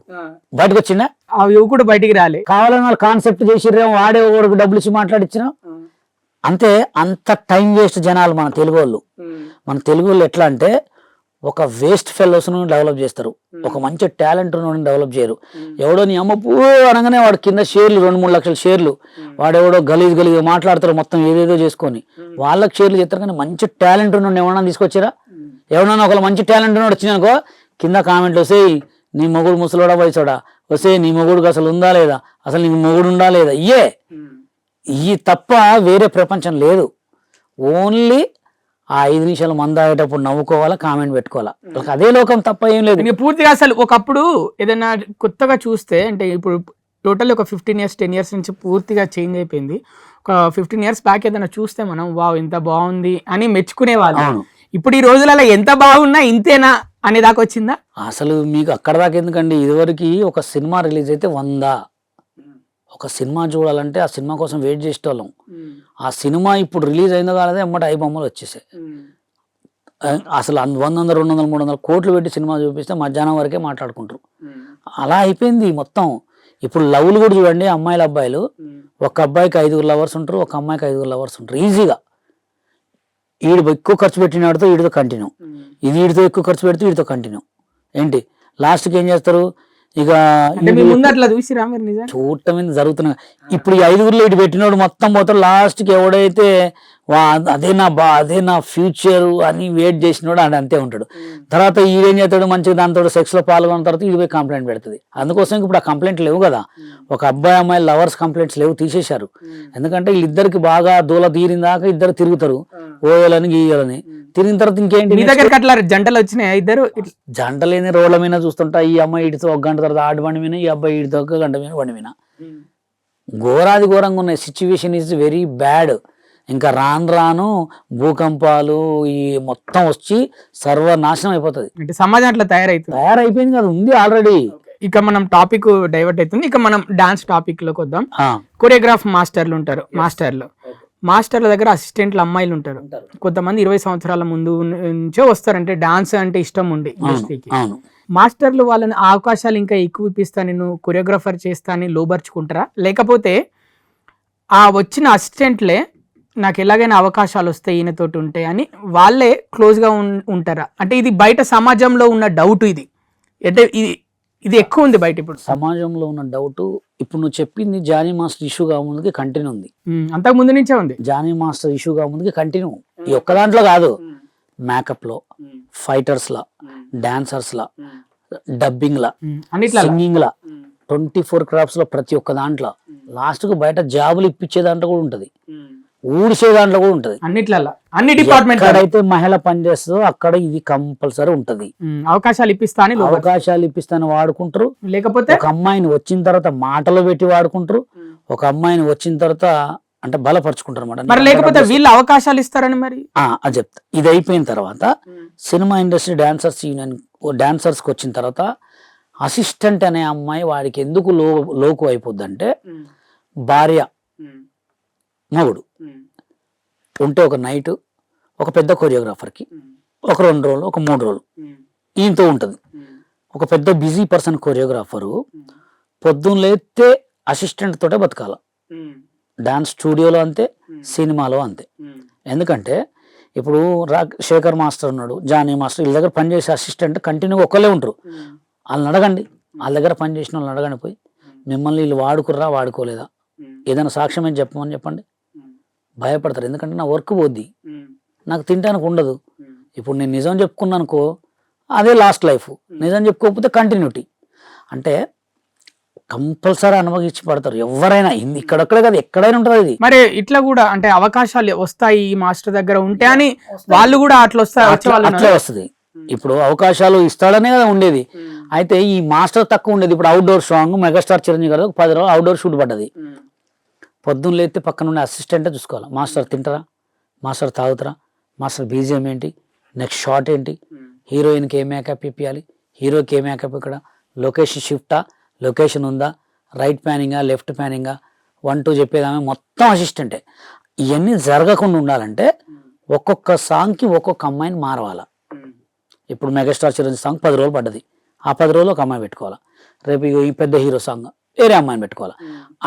బయటకు వచ్చిందా? ఆ యువకుడు బయటికి రాలే. కావాలని వాళ్ళు కాన్సెప్ట్ చేసిర్రేమో, వాడే ఒకడికి డబ్బులు ఇచ్చి మాట్లాడిచ్చినా అంతే. అంత టైం వేస్ట్ జనాలు మన తెలుగు వాళ్ళు. మన తెలుగు వాళ్ళు ఎట్లా అంటే ఒక వేస్ట్ ఫెలోస్ ను డెవలప్ చేస్తారు, ఒక మంచి టాలెంట్ డెవలప్ చేయరు. ఎవడో నీ అమ్మ పూ అనగానే వాడు కింద షేర్లు 2-3 లక్షల షేర్లు, వాడెవడో గలీజ్ మాట్లాడతారు మొత్తం ఏదేదో చేసుకొని వాళ్ళకి షేర్లు చేస్తారు. కానీ మంచి టాలెంట్ ఉన్న ఎవరన్నా తీసుకొచ్చారా? ఎవరన్నా ఒక మంచి టాలెంట్ ఉన్నాడు వచ్చిందనుకో కింద కామెంట్లు వస్తాయి, నీ మొగుడు ముసలోడా వయసోడా, వస్తే నీ మొగుడుకి అసలు ఉందా లేదా, అసలు నీకు మొగుడు ఉందా లేదా, ఈ తప్ప వేరే ప్రపంచం లేదు. ఓన్లీ ఆ 5 నిమిషాలు మంద అయ్యేటప్పుడు నవ్వుకోవాలా, కామెంట్ పెట్టుకోవాలా, అదే లోకం తప్ప ఏం లేదు. ఇంకా పూర్తిగా అసలు ఒకప్పుడు ఏదైనా కొత్తగా చూస్తే అంటే ఇప్పుడు టోటల్ ఒక 15 years 10 years నుంచి పూర్తిగా చేంజ్ అయిపోయింది. ఒక 15 years బ్యాక్ ఏదైనా చూస్తే మనం వావ్ ఎంత బాగుంది అని మెచ్చుకునే వాళ్ళు. ఇప్పుడు ఈ రోజులలో ఎంత బాగున్నా ఇంతేనా అనే దాకా వచ్చిందా? అసలు మీకు అక్కడ దాకా ఎందుకండి? ఇదివరకు ఒక సినిమా రిలీజ్ అయితే 100, ఒక సినిమా చూడాలంటే ఆ సినిమా కోసం వెయిట్ చేసేటోళ్ళం. ఆ సినిమా ఇప్పుడు రిలీజ్ అయిందో కాలేదో ఎమ్మట 5 బొమ్మలు వచ్చేసాయి. అసలు 100, 200, 300 కోట్లు పెట్టి సినిమా చూపిస్తే మధ్యాహ్నం వరకే మాట్లాడుకుంటారు. అలా అయిపోయింది మొత్తం. ఇప్పుడు లవ్లు కూడా చూడండి, అమ్మాయిలు అబ్బాయిలు, ఒక అబ్బాయికి 5 లవర్స్ ఉంటారు, ఒక అమ్మాయికి 5 లవర్స్ ఉంటారు ఈజీగా. ఈడు ఎక్కువ ఖర్చు పెట్టినాడితో వీడితో కంటిన్యూ, ఇది వీడితో ఎక్కువ ఖర్చు పెడితే వీడితో కంటిన్యూ. ఏంటి లాస్ట్కి ఏం చేస్తారు? ఇక చూడటం జరుగుతున్నా. ఇప్పుడు ఈ 5 ఇటు పెట్టినోడు మొత్తం పోతాడు, లాస్ట్ కి ఎవడైతే అదే నా ఫ్యూచర్ అని వెయిట్ చేసినోడు అది అంతే ఉంటాడు. తర్వాత ఈడేం చేస్తాడు, మంచిగా దాంతో సెక్స్ లో పాల్గొన్న తర్వాత ఇది పోయి కంప్లైంట్ పెడుతుంది. అందుకోసం ఇప్పుడు ఆ కంప్లైంట్ లేవు కదా, ఒక అబ్బాయి అమ్మాయి లవర్స్ కంప్లైంట్స్ లేవు, తీసేశారు. ఎందుకంటే వీళ్ళిద్దరికి బాగా దూల తీరిన దాకా ఇద్దరు తిరుగుతారు, ఓయాలని గీయాలని. తిరిగిన తర్వాత ఇంకేంటి, జంటలు వచ్చినాయి, ఇద్దరు జంటలేని రోడ్ల మీద చూస్తుంటా, ఈ అమ్మాయి ఇడితో 1 గంట తర్వాత ఆడి బండి మీద, ఈ అబ్బాయి ఇడితో 1 గంట మీద బండి మీద. ఘోరాది ఘోరంగా ఉన్నాయి. Situation is very bad. ఇంకా రాను భూకంపాలు ఈ మొత్తం వచ్చి సర్వనాశనం అయిపోతుంది. అంటే సమాజం అట్లా తయారైపోయింది కదా, ఉంది ఆల్రెడీ. ఇక మనం టాపిక్ డైవర్ట్ అవుతుంది. ఇక మనం డాన్స్ టాపిక్ లోకి వద్దాం. కొరియోగ్రాఫ్ మాస్టర్లు ఉంటారు, మాస్టర్ల దగ్గర అసిస్టెంట్లు అమ్మాయిలు ఉంటారు. కొంతమంది 20 సంవత్సరాల ముందు నుంచే వస్తారంటే డాన్స్ అంటే ఇష్టం ఉండి ఇండస్ట్రీకి. మాస్టర్లు వాళ్ళని అవకాశాలు ఇంకా ఎక్కువ ఇప్పిస్తా, నేను కొరియోగ్రాఫర్ చేస్తా అని లోబర్చుకుంటారా, లేకపోతే ఆ వచ్చిన అసిస్టెంట్లే నాకు ఎలాగైనా అవకాశాలు వస్తాయి ఈయనతోటి ఉంటాయి అని వాళ్ళే క్లోజ్గా ఉంటారా? అంటే ఇది బయట సమాజంలో ఉన్న డౌట్. ఇది అంటే ఇది ఎక్కువ ఉంది బయట. ఇప్పుడు సమాజంలో ఉన్న డౌట్, ఇప్పుడు నువ్వు చెప్పింది జానీ మాస్టర్ ఇష్యూగా ముందుకి కంటిన్యూ ఉంది, అంతకు ముందు నుంచే ఉంది. జానీ మాస్టర్ ఇష్యూగా ముందుకి కంటిన్యూ. ఈ ఒక్క దాంట్లో కాదు, మేకప్ లో, ఫైటర్స్ లా, డాన్సర్స్ లా, డబ్బింగ్ లా, సింగింగ్ లా, 24 క్రాఫ్ట్స్ లో, ప్రతి ఒక్క దాంట్లో లాస్ట్ కు బయట జాబులు ఇప్పించే దాంట్లో కూడా ఉంటది, ఊడిసే దాంట్లో కూడా ఉంటది. అన్ని డిపార్ట్మెంట్ అయితే మహిళ పనిచేస్తుందో అక్కడ ఇది కంపల్సరీ ఉంటది. అవకాశాలు ఇప్పిస్తాను వాడుకుంటారు. లేకపోతే ఒక అమ్మాయిని వచ్చిన తర్వాత మాటలు పెట్టి వాడుకుంటారు, ఒక అమ్మాయిని వచ్చిన తర్వాత అంటే బలపరుచుకుంటారు అన్నమాట. లేకపోతే వీళ్ళు అవకాశాలు ఇస్తారని మరి అది చెప్తా. ఇది అయిపోయిన తర్వాత cinema industry dancers union dancers కి వచ్చిన తర్వాత అసిస్టెంట్ అనే అమ్మాయి వాడికి ఎందుకు లోకు అయిపోద్ది అంటే, భార్య మగుడు ఉంటే ఒక నైట్ ఒక పెద్ద కొరియోగ్రాఫర్కి ఒక 2 రోజులు ఒక 3 రోజులు ఈయనతో ఉంటుంది. ఒక పెద్ద బిజీ పర్సన్ కొరియోగ్రాఫరు పొద్దున్న లేస్తే అసిస్టెంట్ తోటే బతకాల. డాన్స్ స్టూడియోలో అంతే, సినిమాలో అంతే. ఎందుకంటే ఇప్పుడు శేఖర్ మాస్టర్ ఉన్నాడు, జానీ మాస్టర్, వీళ్ళ దగ్గర పనిచేసే అసిస్టెంట్ కంటిన్యూగా ఒక్కళ్ళే ఉంటారు. వాళ్ళని అడగండి, వాళ్ళ దగ్గర పనిచేసిన వాళ్ళని అడగండి పోయి, మిమ్మల్ని వీళ్ళు వాడుకుర్రా వాడుకోలేదా, ఏదైనా సాక్ష్యం ఏం చెప్పమని చెప్పండి. భయపడతారు. ఎందుకంటే నా వర్క్ పోద్ది, నాకు తినడానికి ఉండదు. ఇప్పుడు నేను నిజం చెప్పుకున్నాను అనుకో, అదే లాస్ట్ లైఫ్. నిజం చెప్పుకోకపోతే కంటిన్యూటీ. అంటే కంపల్సరీ అనుభవించి పడతారు ఎవరైనా. ఇక్కడొక్కడే కాదు, ఎక్కడైనా ఉంటుంది ఇది. మరి ఇట్లా కూడా అంటే అవకాశాలు వస్తాయి ఈ మాస్టర్ దగ్గర ఉంటే అని వాళ్ళు కూడా అట్లా వస్తారు, అట్లే వస్తుంది. ఇప్పుడు అవకాశాలు ఇస్తాడనే కదా ఉండేది. అయితే ఈ మాస్టర్ తక్కువ ఉండేది. ఇప్పుడు అవుట్డోర్ సాంగ్ మెగాస్టార్ చిరంజీవి గారు 10 రోజులు అవుట్డోర్ షూట్ పడ్డది. పొద్దున్న లేస్తే పక్కన ఉండే అసిస్టెంటే చూసుకోవాలి. మాస్టర్ తింటారా, మాస్టర్ తాగుతారా, మాస్టర్ బీజిఎం ఏంటి, నెక్స్ట్ షాట్ ఏంటి, హీరోయిన్కి ఏ మేకప్ ఇప్పించాలి, హీరోకి ఏ మేకప్, ఇక్కడ లొకేషన్ షిఫ్టా, లొకేషన్ ఉందా, రైట్ ప్యానింగా లెఫ్ట్ ప్యానింగా, 1 2 చెప్పేదామే మొత్తం అసిస్టెంటే. ఇవన్నీ జరగకుండా ఉండాలంటే ఒక్కొక్క సాంగ్కి ఒక్కొక్క అమ్మాయిని మారవాలా. ఇప్పుడు మెగాస్టార్ చిరంజీవి సాంగ్ 10 రోజులు పడ్డది, ఆ 10 రోజులు ఒక అమ్మాయి పెట్టుకోవాలా. రేపు ఈ పెద్ద హీరో సాంగ్ వేరే అమ్మాయిని పెట్టుకోవాలా.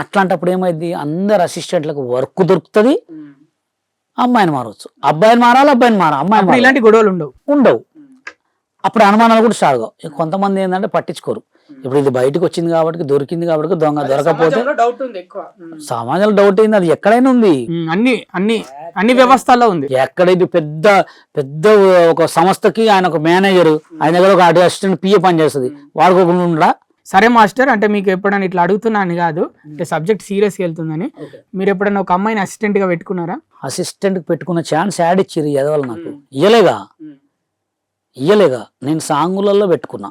అట్లాంటప్పుడు ఏమైంది, అందరు అసిస్టెంట్లకు వర్క్ దొరుకుతుంది, అమ్మాయిని మారవచ్చు. అబ్బాయిని మారాలి, అబ్బాయిని మారాలి, అమ్మాయిని ఇలాంటి గొడవలు ఉండవు. అప్పుడు అనుమానాలు కూడా స్టార్ట్ కావు. కొంతమంది ఏంటంటే పట్టించుకోరు. ఇప్పుడు ఇది బయటకు వచ్చింది కాబట్టి, దొరికింది కాబట్టి, దొంగ దొరకపోతే సమాజంలో డౌట్ అయింది. అది ఎక్కడైనా ఉంది, అన్ని వ్యవస్థల్లో ఉంది. ఎక్కడైతే పెద్ద పెద్ద ఒక సంస్థకి ఆయన ఒక మేనేజర్, ఆయన దగ్గర ఒక అసిస్టెంట్ పిఏ పని చేస్తుంది, వాడుకోకుండా ఉండడా. సరే మాస్టర్, అంటే మీకు ఎప్పుడైనా ఇట్లా అడుగుతున్నాను కాదు, అంటే సబ్జెక్ట్ సీరియస్ వెళ్తుందని, మీరు ఎప్పుడైనా ఒక అమ్మాయిని అసిస్టెంట్ గా పెట్టుకున్నారా? అసిస్టెంట్ పెట్టుకున్న ఛాన్స్ యాడ్ ఇచ్చిర్రు ఎదవాలి నాకు. ఇయ్యలేగా నేను సాంగులలో పెట్టుకున్నా,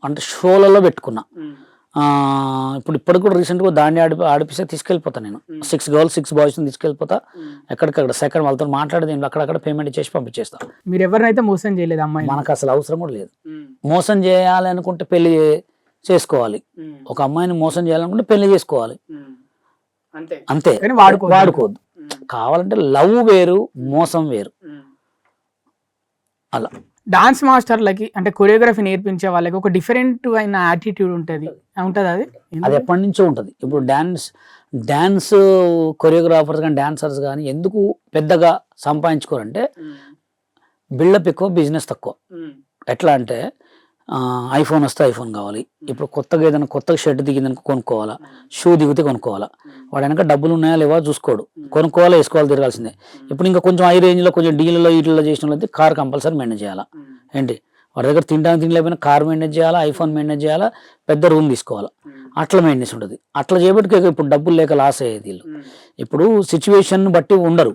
అంటే షోలలో పెట్టుకున్నా. ఇప్పటికి కూడా రీసెంట్గా దాన్ని ఆడిపిస్తే తీసుకెళ్ళిపోతా నేను. 6 girls 6 boys తీసుకెళ్ళిపోతా, ఎక్కడికక్కడ సెకండ్ వాళ్ళతో మాట్లాడేది అక్కడక్కడ పేమెంట్ చేసి పంపించేస్తా. మీరు ఎవరినైతే మోసం చేయలేదు అమ్మాయి? మనకు అసలు అవసరం కూడా లేదు. మోసం చేయాలి అనుకుంటే పెళ్లి చేసుకోవాలి. ఒక అమ్మాయిని మోసం చేయాలనుకుంటే పెళ్లి చేసుకోవాలి, అంతే. వాడుకోవద్దు. కావాలంటే లవ్ వేరు, మోసం వేరు. అలా డాన్స్ మాస్టర్లకి అంటే కొరియోగ్రఫీ నేర్పించే వాళ్ళకి ఒక డిఫరెంట్ అయిన యాటిట్యూడ్ ఉంటుంది. అది ఎప్పటి నుంచో ఉంటుంది. ఇప్పుడు డాన్స్ కొరియోగ్రాఫర్స్ కానీ డాన్సర్స్ కానీ ఎందుకు పెద్దగా సంపాదించుకోరంటే బిల్డప్ ఎక్కువ, బిజినెస్ తక్కువ. ఎట్లా అంటే ఐఫోన్ వస్తే ఐఫోన్ కావాలి, ఇప్పుడు కొత్తగా ఏదైనా కొత్తగా షర్ట్ దిగిందనుకో కొనుక్కోవాలా, షూ దిగితే కొనుక్కోవాలా, వాడు వెనక డబ్బులు ఉన్నాయా లేవా చూసుకోడు, కొనుక్కోవాలా వేసుకోవాలి తిరగాల్సిందే. ఇప్పుడు ఇంకా కొంచెం హై రేంజ్లో కొంచెం డీల్లో వీటిలో చేసిన వాళ్ళైతే కార్ కంపల్సరీ మెయింటైన్ చేయాలా. ఏంటి వాడి దగ్గర తినడానికి తినలేకపోయినా కార్ మెయింటైన్ చేయాలా, ఐఫోన్ మెయింటైన్ చేయాలా, పెద్ద రూమ్ తీసుకోవాలా, అట్లా మెయింటెనెన్స్ ఉంటుంది. అట్లా చేయబట్టి ఇప్పుడు డబ్బులు లేక లాస్ అయ్యేది వీళ్ళు. ఇప్పుడు సిచ్యువేషన్ బట్టి ఉండరు.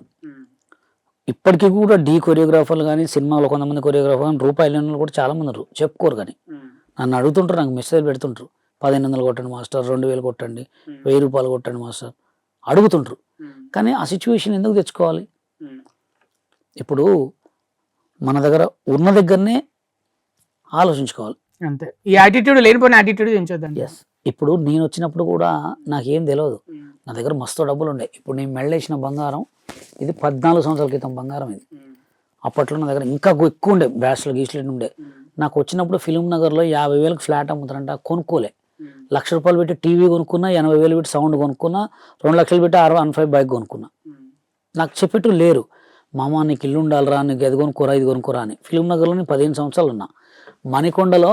ఇప్పటికీ కూడా కొరియోగ్రాఫర్లు కానీ సినిమాలో కొంతమంది కొరియోగ్రాఫర్ కానీ రూపాయలు కూడా చాలా మంది ఉన్నారు, చెప్పుకోరు. కానీ నన్ను అడుగుతుంటారు, నాకు మెసేజ్ పెడుతుంటారు, 1500 కొట్టండి మాస్టర్, 2000 కొట్టండి, 1000 రూపాయలు కొట్టండి మాస్టర్ అడుగుతుంటారు. కానీ ఆ సిచ్యువేషన్ ఎందుకు తెచ్చుకోవాలి? ఇప్పుడు మన దగ్గర ఉన్న దగ్గరనే ఆలోచించుకోవాలి, అంతే. ఈ యాటిట్యూడ్ లేనిపోయిన యాటిట్యూడ్ పెంచొద్దండి. ఇప్పుడు నేను వచ్చినప్పుడు కూడా నాకేం తెలియదు, నా దగ్గర మస్తు డబ్బులు ఉండే. ఇప్పుడు నేను మెళ్ళేసిన బంగారం ఇది 14 సంవత్సరాల క్రితం బంగారం ఇది. అప్పట్లో నా దగ్గర ఇంకా ఎక్కువ ఉండే, బ్యాచ్లు గీస్లు ఉండే. నాకు వచ్చినప్పుడు ఫిలిం నగర్లో 50,000కి ఫ్లాట్ అమ్ముతారంట, కొనుక్కోలే. 1,00,000 రూపాయలు పెట్టి టీవీ కొనుక్కున్నా, 80,000 పెట్టి సౌండ్ కొనుక్కున్నా, 2 లక్షలు పెట్టి R15 బైక్ కొనుక్కున్నా. నాకు చెప్పేట్టు లేరు, మామ నీకు ఇల్లు ఉండాలిరా, నీకు అది కొనుక్కోరా ఇది కొనుక్కోరా అని. ఫిలిం నగర్లో నేను 15 సంవత్సరాలు ఉన్నా. మణికొండలో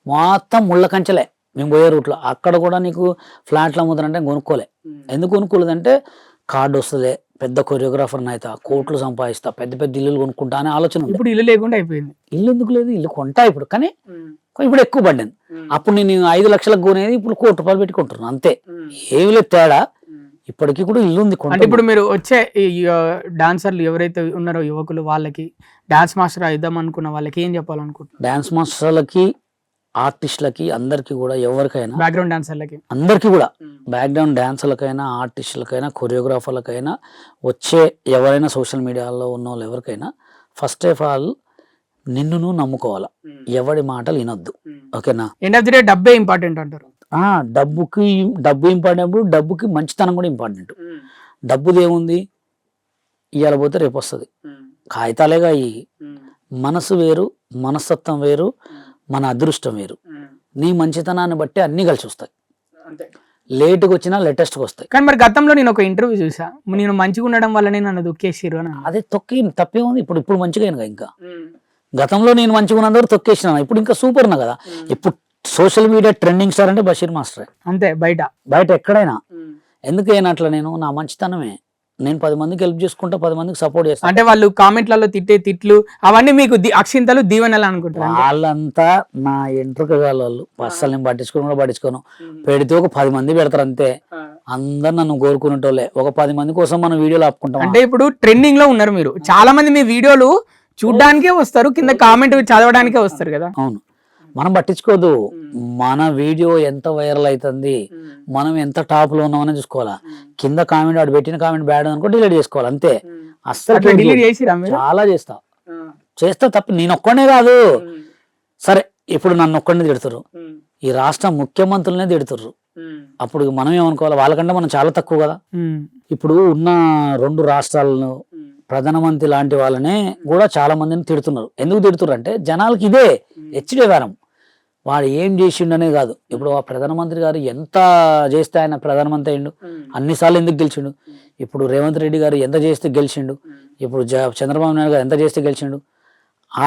మొత్తం ముళ్ళ కంచెలే మేము పోయే రూట్లో, అక్కడ కూడా నీకు ఫ్లాట్లు అమ్ముతారంటే కొనుక్కోలే. ఎందుకు కొనుక్కోలేదంటే కార్డు వస్తుంది, పెద్ద కొరియోగ్రాఫర్ని అయితే కోట్లు సంపాదిస్తా, పెద్ద పెద్ద ఇల్లులు కొనుక్కుంటా అనే ఆలోచన. ఇప్పుడు ఇల్లు లేకుండా అయిపోయింది. ఇల్లు ఎందుకు లేదు, ఇల్లు కొంటా ఇప్పుడు, కానీ ఇప్పుడు ఎక్కువ పడ్డాను. అప్పుడు నేను 5 లక్షలకు కొనేది ఇప్పుడు 1 కోటి రూపాయలు పెట్టుకుంటున్నాను, అంతే. ఏమి లేదు తేడా. ఇప్పటికీ కూడా ఇల్లు ఉంది. అంటే ఇప్పుడు మీరు వచ్చే డాన్సర్లు ఎవరైతే ఉన్నారో యువకులు, వాళ్ళకి డాన్స్ మాస్టర్ అయిద్దాం అనుకున్న వాళ్ళకి ఏం చెప్పాలనుకుంటున్నారు? డాన్స్ మాస్టర్లకి, ఆర్టిస్టులకి, అందరికి కూడా, ఎవరికైనా బ్యాక్గ్రౌండ్ డాన్సర్లకి అందరికీ కూడా, బ్యాక్గ్రౌండ్ డాన్సర్లకైనా, ఆర్టిస్టులకైనా, కొరియోగ్రాఫర్లకైనా, వచ్చే ఎవరైనా సోషల్ మీడియాలో ఉన్న వాళ్ళు ఎవరికైనా ఫస్ట్ ఆఫ్ ఆల్ నిన్ను నువ్వు నమ్ముకోవాలా, ఎవడి మాటలు వినొద్దు. ఓకేనా? ఎండ్ ఆఫ్ ది డే డబ్బే ఇంపార్టెంట్ అంటారు. డబ్బు ఇంపార్టెంట్, డబ్బుకి మంచితనం కూడా ఇంపార్టెంట్. డబ్బుది ఏముంది, ఇవాళ పోతే రేపు వస్తుంది, కాగితాలేగా. ఈ మనసు వేరు, మనస్తత్వం వేరు, మన అదృష్టం వేరు. నీ మంచితనాన్ని బట్టి అన్ని కలిసి వస్తాయి. లేటుగా వచ్చినా లేటెస్ట్గా వస్తాయి. కానీ మరి గతంలో నేను ఒక ఇంటర్వ్యూ చూసా, నేను మంచిగా ఉండడం వల్లనే నన్ను దొక్కేసిరు అని. అదే తప్పే ఉంది. ఇప్పుడు మంచిగా ఇంకా గతంలో నేను మంచిగా ఉన్నందుకు తొక్కేసిన, ఇప్పుడు ఇంకా సూపర్ ఉన్నా కదా. ఇప్పుడు సోషల్ మీడియా ట్రెండింగ్ స్టార్ అంటే బషీర్ మాస్టర్, అంతే. బయట ఎక్కడైనా ఎందుకైనా అట్లా నేను నా మంచితనమే. నేను 10 మందికి హెల్ప్ చేసుకుంటా, 10 మందికి సపోర్ట్ చేస్తాను. అంటే వాళ్ళు కామెంట్లలో తిట్టే తిట్లు అవన్నీ మీకు అక్షింతలు దీవెనలు అనుకుంటారు. వాళ్ళంతా నా ఎంట్రుక వాళ్ళు అస్సలు నేను పట్టించుకోను. పెడితే ఒక 10 మంది పెడతారు అంతే. అందరు నన్ను కోరుకునేటోళ్ళే. ఒక 10 మంది కోసం మనం వీడియోలు ఆపుకుంటాం. అంటే ఇప్పుడు ట్రెండింగ్ లో ఉన్నారు మీరు. చాలా మంది మీ వీడియోలు చూడ్డానికే వస్తారు, కింద కామెంట్ చదవడానికే వస్తారు కదా. అవును, మనం పట్టించుకోదు. మన వీడియో ఎంత వైరల్ అవుతుంది, మనం ఎంత టాప్ లో ఉన్నామని చూసుకోవాలా. కింద కామెంట్ వాడు పెట్టిన కామెంట్ బ్యాడ్ అనుకో డిలీట్ చేసుకోవాలి అంతే. అస్సలు డిలీట్ చేసిరా మీరు? చాలా చేస్తా తప్ప నేను ఒక్కనే కాదు. సరే ఇప్పుడు నన్ను ఒక్కడిని తిడుతుర్రు, ఈ రాష్ట్ర ముఖ్యమంత్రులనే తిడుతుర్రు. అప్పుడు మనం ఏమనుకోవాలి, వాళ్ళకంటే మనం చాలా తక్కువ కదా. ఇప్పుడు ఉన్న 2 రాష్ట్రాలను ప్రధానమంత్రి లాంటి వాళ్ళనే కూడా చాలా మందిని తిడుతున్నారు. ఎందుకు తిడుతున్నారు అంటే జనాలకి ఇదే హెచ్చరివారం. వాడు ఏం చేసిండనే కాదు. ఇప్పుడు ఆ ప్రధానమంత్రి గారు ఎంత చేస్తే ఆయన ప్రధానమంత్రి అయ్యిండు, అన్నిసార్లు ఎందుకు గెలిచిండు. ఇప్పుడు రేవంత్ రెడ్డి గారు ఎంత చేస్తే గెలిచిండు, ఇప్పుడు చంద్రబాబు నాయుడు గారు ఎంత చేస్తే గెలిచిండు.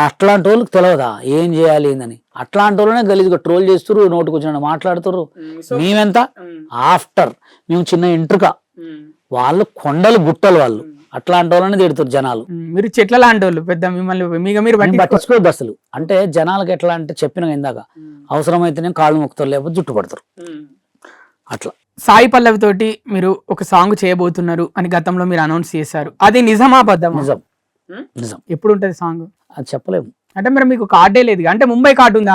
అట్లాంటి వాళ్ళకి తెలియదా ఏం చేయాలి ఏందని. అట్లాంటి వాళ్ళనే గలీజ్గా ట్రోల్ చేస్తుర్రు, నోటుకు వచ్చిన మాట్లాడుతుర్రు. మేమెంత ఆఫ్టర్ మేము చిన్న ఎంట్రుక, వాళ్ళు కొండలు గుట్టలు. వాళ్ళు అట్లాంటి వాళ్ళని తిడుతారు జనాలు. మీరు చెట్ల లాంటి వాళ్ళు, పెద్ద మిమ్మల్ని మీరు పట్టించుకోవద్దు అసలు. అంటే జనాలకు ఎట్లా అంటే చెప్పిన ఇందాక, అవసరమైతేనే కాళ్ళు మొక్కుతారు, లేకపోతే జుట్టు పడతారు. అట్లా సాయి పల్లవి తోటి మీరు ఒక సాంగ్ చేయబోతున్నారు అని గతంలో మీరు అనౌన్స్ చేశారు. అది నిజమా అబద్ధమా? నిజం. ఎప్పుడు ఉంటది సాంగ్? అది చెప్పలేము. అంటే మరి మీకు కార్డే లేదు అంటే ముంబై కార్డు ఉందా?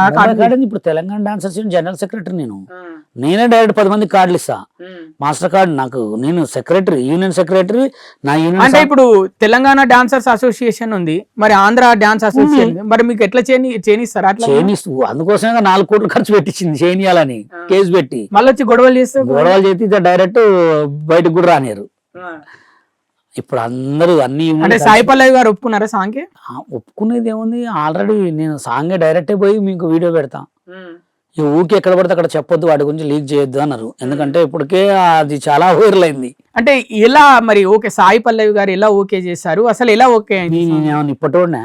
ఇప్పుడు తెలంగాణ డాన్సర్స్ జనరల్ సెక్రటరీ నేనే డైరెక్ట్ 10 మందికి కార్డులు ఇస్తా. మాస్టర్ కార్డు నాకు, నేను సెక్రటరీ, యూనియన్ సెక్రటరీ. నా యూనియన్ అంటే ఇప్పుడు తెలంగాణ డాన్సర్స్ అసోసియేషన్ ఉంది, మరి ఆంధ్ర డాన్స్ అసోసియేషన్, మరి మీకు ఎట్లా చేనిస్తారా? అట్లా చేనిస్తూ అందుకోసమే 4 కోట్లు ఖర్చు పెట్టించింది చేయాలని కేసు పెట్టి. మళ్ళీ వచ్చి గొడవలు చేస్తే డైరెక్ట్ బయటకు కూడా రానియరు. ఇప్పుడు అందరూ అన్ని అంటే సాయి పల్లవి గారు ఒప్పుకున్నారా సాంగ్? ఒప్పుకునేది ఏముంది, ఆల్రెడీ నేను సాంగ్ డైరెక్టే పోయి మీకు వీడియో పెడతా. ఈ ఊరికి ఎక్కడ పడితే అక్కడ చెప్పొద్దు, వాటి గురించి లీక్ చేయొద్దు అన్నారు. ఎందుకంటే ఇప్పటికే అది చాలా వైరల్ అయింది. అంటే ఎలా మరి ఓకే సాయి పల్లవి గారు ఎలా ఓకే చేశారు, అసలు ఎలా ఓకే అయింది? ఇప్పటోనే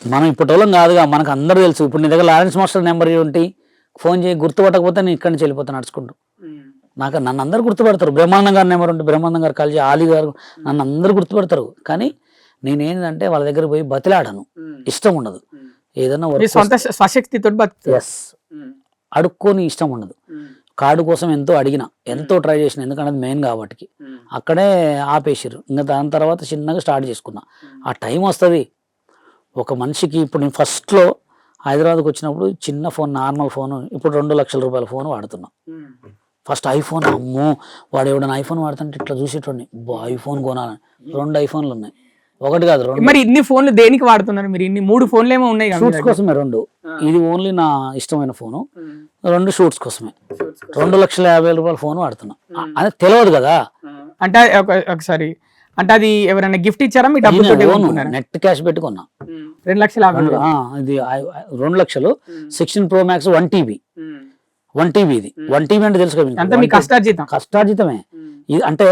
మనం ఇప్పటోళ్ళం కాదుగా, మనకు అందరూ తెలుసు. ఇప్పుడు నీ దగ్గర లారెన్స్ మాస్టర్ నెంబర్ ఉంటే ఫోన్ చేయి, గుర్తుపట్టకపోతే నేను ఇక్కడి నుంచి వెళ్ళిపోతాను నడుచుకుంటూ. నన్ను అందరు గుర్తుపడతారు. బ్రహ్మానందం గారి నెంబర్ ఉంటే బ్రహ్మానందం గారు కలిసి ఆలీ గారు నన్ను అందరు గుర్తుపడతారు. కానీ నేనేంటంటే వాళ్ళ దగ్గర పోయి బతిలాడను, ఇష్టం ఉండదు. ఏదన్నా స్వశక్తితో అడుక్కొని ఇష్టం ఉండదు. కార్డు కోసం ఎంతో ట్రై చేసిన, ఎందుకంటే అది మెయిన్ కాబట్టి. అక్కడే ఆపేసారు. ఇంకా దాని తర్వాత చిన్నగా స్టార్ట్ చేసుకున్నా. ఆ టైం వస్తుంది ఒక మనిషికి. ఇప్పుడు నేను ఫస్ట్లో హైదరాబాద్కి వచ్చినప్పుడు చిన్న ఫోన్, నార్మల్ ఫోన్, ఇప్పుడు 2 లక్షల రూపాయల ఫోన్ వాడుతున్నా. ఫస్ట్ ఐఫోన్, అమ్మో వాడు ఎవడన్నా ఐఫోన్ వాడుతుంటే ఇట్లా చూసేటోడిని, ఐఫోన్ కొనాలని. 2 ఐఫోన్లు ఉన్నాయి, ఒకటి కాదు 2. మరి ఇన్ని ఫోన్లు దేనికి వాడుతున్నారు మీరు? 3 ఫోన్లు ఏమో ఉన్నాయి. షూట్స్ కోసమే 2. ఇది ఓన్లీ నా ఇష్టమైన ఫోను, 2 షూట్స్ కోసమే. 2,50,000 రూపాయల ఫోన్ వాడుతున్నా. అది తెలియదు కదా. అంటే ఒకసారి అంటే అది ఎవరైనా గిఫ్ట్ ఇచ్చారా? మీ డబ్బులు నెట్ క్యాష్ పెట్టుకున్నా. 2,50,000. ఇది 2 లక్షలు 16 Pro Max 1 TB. 1 TB ఇది. 1 TB అంటే తెలుసు కదా, కష్టార్జితమే. అంటే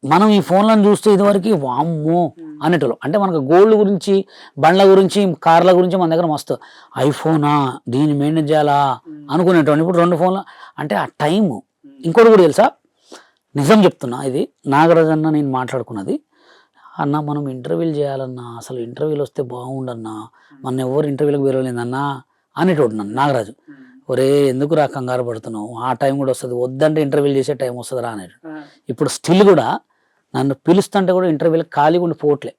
మనం ఈ ఫోన్లను చూస్తే ఇదివరకు వామ్మో అనేటోళ్ళు. అంటే మనకు గోల్డ్ గురించి, బండ్ల గురించి, కార్ల గురించి మన దగ్గర మస్తు ఐఫోనా, దీన్ని మెయింటైన్ చేయాలా అనుకునేటోళ్ళు. ఇప్పుడు 2 ఫోన్లు అంటే ఆ టైము. ఇంకోటి కూడా తెలుసా, నిజం చెప్తున్నా, ఇది నాగరాజ్ అన్న నేను మాట్లాడుకున్నది. అన్న మనం ఇంటర్వ్యూలు చేయాలన్నా, అసలు ఇంటర్వ్యూలు వస్తే బాగుండన్నా, మన ఎవరు ఇంటర్వ్యూలకు పిలవలేదన్నా అనేటోడు నన్ను నాగరాజు. ఒరే ఎందుకు రా కంగారు పడుతున్నావు, ఆ టైం కూడా వస్తుంది, వద్దంటే ఇంటర్వ్యూలు చేసే టైం వస్తుంది రా అనేది. ఇప్పుడు స్టిల్ కూడా నన్ను పిలుస్తుంటే కూడా ఇంటర్వ్యూలకు ఖాళీగా ఉండి పోవట్లే,